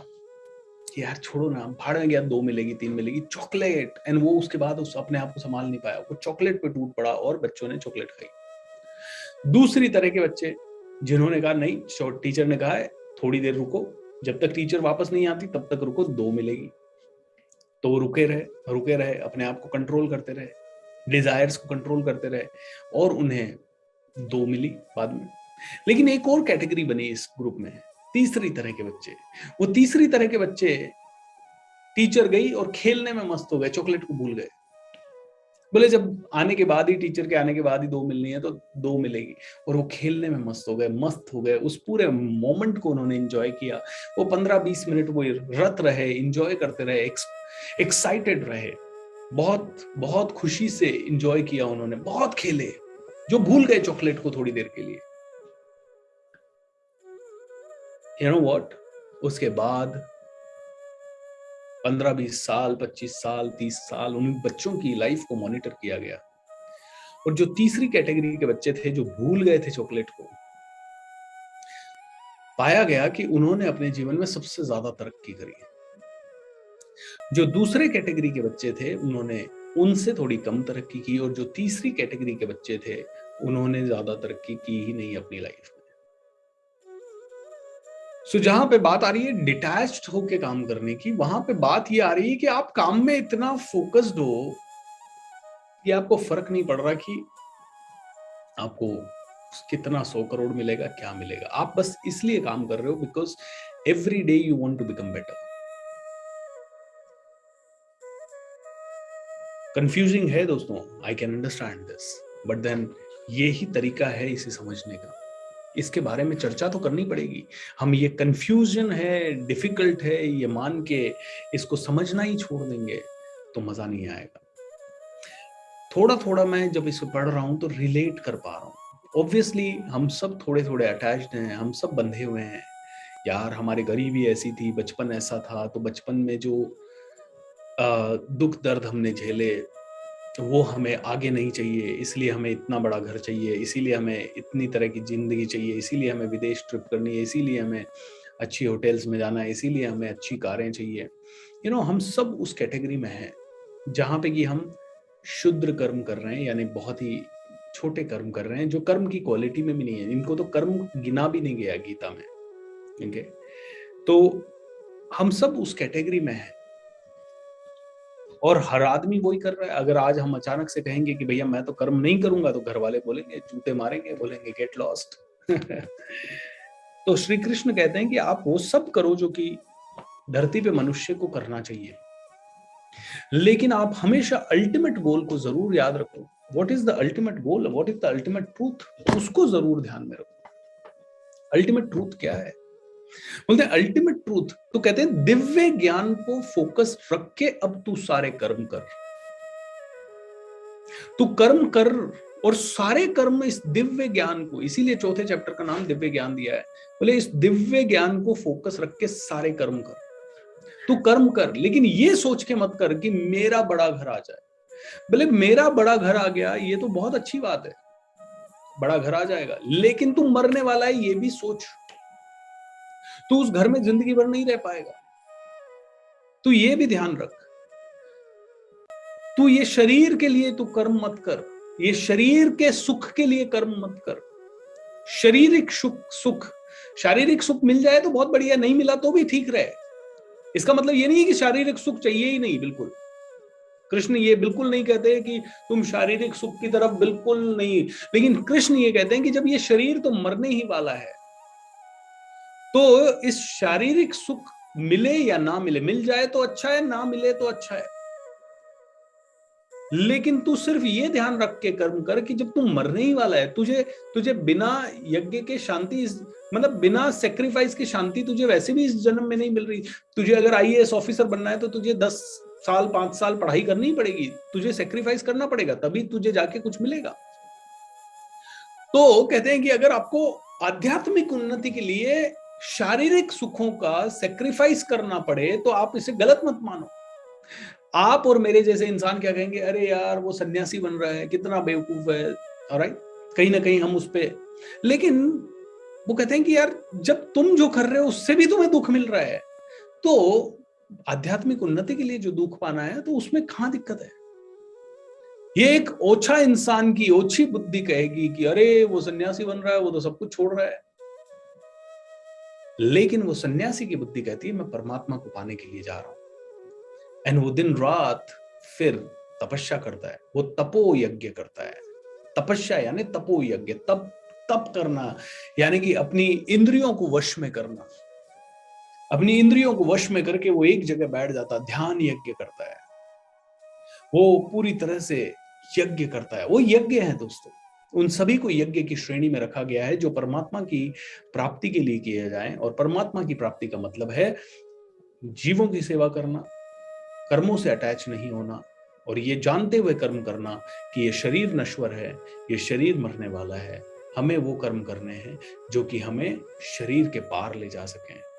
Speaker 1: कि यार छोड़ो ना, भाड़ में गया, 2 मिलेगी 3 मिलेगी, चॉकलेट। एंड वो उसके बाद उस अपने आप को संभाल नहीं पाया, वो चॉकलेट पे टूट पड़ा और बच्चों ने चॉकलेट खाई। दूसरी तरह के बच्चे जिन्होंने कहा नहीं, टीचर ने कहा है थोड़ी देर रुको, जब तक टीचर वापस नहीं आती तब तक रुको, 2 मिलेगी। तो वो रुके रहे, अपने आप को कंट्रोल करते रहे, डिजायर्स को कंट्रोल करते रहे, और उन्हें 2 मिली बाद में। लेकिन एक और कैटेगरी बनी इस ग्रुप में, तीसरी तरह के बच्चे। वो तीसरी तरह के बच्चे, टीचर गई और खेलने में मस्त हो गए, चॉकलेट को भूल गए। बोले जब आने के बाद ही, टीचर के आने के बाद ही 2 मिलनी है तो 2 मिलेगी, और वो खेलने में मस्त हो गए। उस पूरे मोमेंट को उन्होंने एंजॉय किया। वो 15-20 मिनट वो रत रहे, एंजॉय करते रहे, एक्साइटेड रहे, बहुत बहुत खुशी से एंजॉय किया उन्होंने, बहुत खेले, जो भूल गए चॉकलेट को थोड़ी देर के लिए। यू नो व्हाट, उसके बाद 15-20 साल, 25 साल, 30 साल उन बच्चों की लाइफ को मॉनिटर किया गया, और जो तीसरी कैटेगरी के बच्चे थे जो भूल गए थे चॉकलेट को, पाया गया कि उन्होंने अपने जीवन में सबसे ज्यादा तरक्की करी। जो दूसरे कैटेगरी के बच्चे थे उन्होंने उनसे थोड़ी कम तरक्की की, और जो तीसरी कैटेगरी के बच्चे थे उन्होंने ज्यादा तरक्की की ही नहीं अपनी लाइफ में। सो जहां पे बात आ रही है डिटैच्ड होके काम करने की, वहां पे बात ये आ रही है कि आप काम में इतना फोकस्ड हो कि आपको फर्क नहीं पड़ रहा कि आपको कितना 100 करोड़ मिलेगा, क्या मिलेगा। आप बस इसलिए काम कर रहे हो because every day you want to become better. Confusing है दोस्तों, I can understand this, but then ये ही तरीका है इसे समझने का। इसके बारे में चर्चा तो करनी पड़ेगी। हम ये कंफ्यूजन है, डिफिकल्ट है, ये मान के इसको समझना ही छोड़ देंगे तो मजा नहीं आएगा। थोड़ा थोड़ा मैं जब इसे पढ़ रहा हूं तो रिलेट कर पा रहा हूं। ऑब्वियसली हम सब थोड़े थोड़े अटैच्ड हैं, हम सब बंधे हुए हैं। यार हमारे गरीबी ऐसी थी, बचपन ऐसा था, तो बचपन में जो दुख दर्द हमने झेले वो हमें आगे नहीं चाहिए, इसलिए हमें इतना बड़ा घर चाहिए, इसीलिए हमें इतनी तरह की जिंदगी चाहिए, इसीलिए हमें विदेश ट्रिप करनी है, इसीलिए हमें अच्छी होटल्स में जाना है, इसीलिए हमें अच्छी कारें चाहिए। यू नो हम सब उस कैटेगरी में हैं जहाँ पे कि हम शुद्र कर्म कर रहे हैं, यानी बहुत ही छोटे कर्म कर रहे हैं जो कर्म की क्वालिटी में भी नहीं है। इनको तो कर्म गिना भी नहीं गया गीता में। ठीक है, तो हम सब उस कैटेगरी में हैं और हर आदमी वही कर रहा है। अगर आज हम अचानक से कहेंगे कि भैया मैं तो कर्म नहीं करूंगा, तो घर वाले बोलेंगे, जूते मारेंगे, बोलेंगे गेट लॉस्ट। तो श्री कृष्ण कहते हैं कि आप वो सब करो जो कि धरती पे मनुष्य को करना चाहिए, लेकिन आप हमेशा अल्टीमेट गोल को जरूर याद रखो। What is the ultimate goal, what is the ultimate truth, उसको जरूर ध्यान में रखो। अल्टीमेट ट्रूथ क्या है? बोलते हैं अल्टीमेट ट्रूथ, तो कहते हैं दिव्य ज्ञान को फोकस रख के अब तू सारे कर्म कर। तू कर्म कर और सारे कर्म इस दिव्य ज्ञान को, इसीलिए चौथे चैप्टर का नाम दिव्य ज्ञान दिया है। बोले इस दिव्य ज्ञान को फोकस रख के सारे कर्म कर। तू कर्म कर, लेकिन ये सोच के मत कर कि मेरा बड़ा घर आ जाए। बोले मेरा बड़ा घर आ गया, ये तो बहुत अच्छी बात है, बड़ा घर आ जाएगा, लेकिन तू मरने वाला है ये भी सोच। तू उस घर में जिंदगी भर नहीं रह पाएगा, तू ये भी ध्यान रख। तू ये शरीर के लिए तू कर्म मत कर, ये शरीर के सुख के लिए कर्म मत कर। शारीरिक सुख शारीरिक सुख मिल जाए तो बहुत बढ़िया, नहीं मिला तो भी ठीक रहे। इसका मतलब ये नहीं है कि शारीरिक सुख चाहिए ही नहीं, बिल्कुल। कृष्ण ये बिल्कुल नहीं कहते कि तुम शारीरिक सुख की तरफ बिल्कुल नहीं, लेकिन कृष्ण ये कहते हैं कि जब ये शरीर तो मरने ही वाला है, तो इस शारीरिक सुख मिले या ना मिले, मिल जाए तो अच्छा है, ना मिले तो अच्छा है, लेकिन तू सिर्फ ये ध्यान रख के कर्म कर कि जब तू मरने ही वाला है, तुझे बिना यज्ञ के शांति, मतलब बिना सेक्रीफाइस की शांति तुझे वैसे भी इस जन्म में नहीं मिल रही। तुझे अगर आईएएस ऑफिसर बनना है तो तुझे 10 साल 5 साल पढ़ाई करनी पड़ेगी, तुझे सेक्रीफाइस करना पड़ेगा, तभी तुझे जाके कुछ मिलेगा। तो कहते हैं कि अगर आपको आध्यात्मिक उन्नति के लिए शारीरिक सुखों का सेक्रीफाइस करना पड़े तो आप इसे गलत मत मानो। आप और मेरे जैसे इंसान क्या कहेंगे, अरे यार वो सन्यासी बन रहा है, कितना बेवकूफ है, ऑलराइट, कहीं ना कहीं हम उस पे, लेकिन वो कहते हैं कि यार जब तुम जो कर रहे हो उससे भी तुम्हें दुख मिल रहा है, तो आध्यात्मिक उन्नति के लिए जो दुख पाना है तो उसमें कहां दिक्कत है। ये एक ओछा इंसान की ओछी बुद्धि कहेगी कि अरे वो सन्यासी बन रहा है, वो तो सब कुछ छोड़ रहा है, लेकिन वो सन्यासी की बुद्धि कहती है मैं परमात्मा को पाने के लिए जा रहा हूं। एंड वो दिन रात फिर तपस्या करता है, वो तपो यज्ञ करता है। तपस्या यानी तपो यज्ञ, तप करना यानी कि अपनी इंद्रियों को वश में करना। अपनी इंद्रियों को वश में करके वो एक जगह बैठ जाता, ध्यान यज्ञ करता है, वो पूरी तरह से यज्ञ करता है। वो यज्ञ है दोस्तों, उन सभी को यज्ञ की श्रेणी में रखा गया है जो परमात्मा की प्राप्ति के लिए किए जाएं। और परमात्मा की प्राप्ति का मतलब है जीवों की सेवा करना, कर्मों से अटैच नहीं होना, और ये जानते हुए कर्म करना कि ये शरीर नश्वर है, ये शरीर मरने वाला है, हमें वो कर्म करने हैं जो कि हमें शरीर के पार ले जा सकें।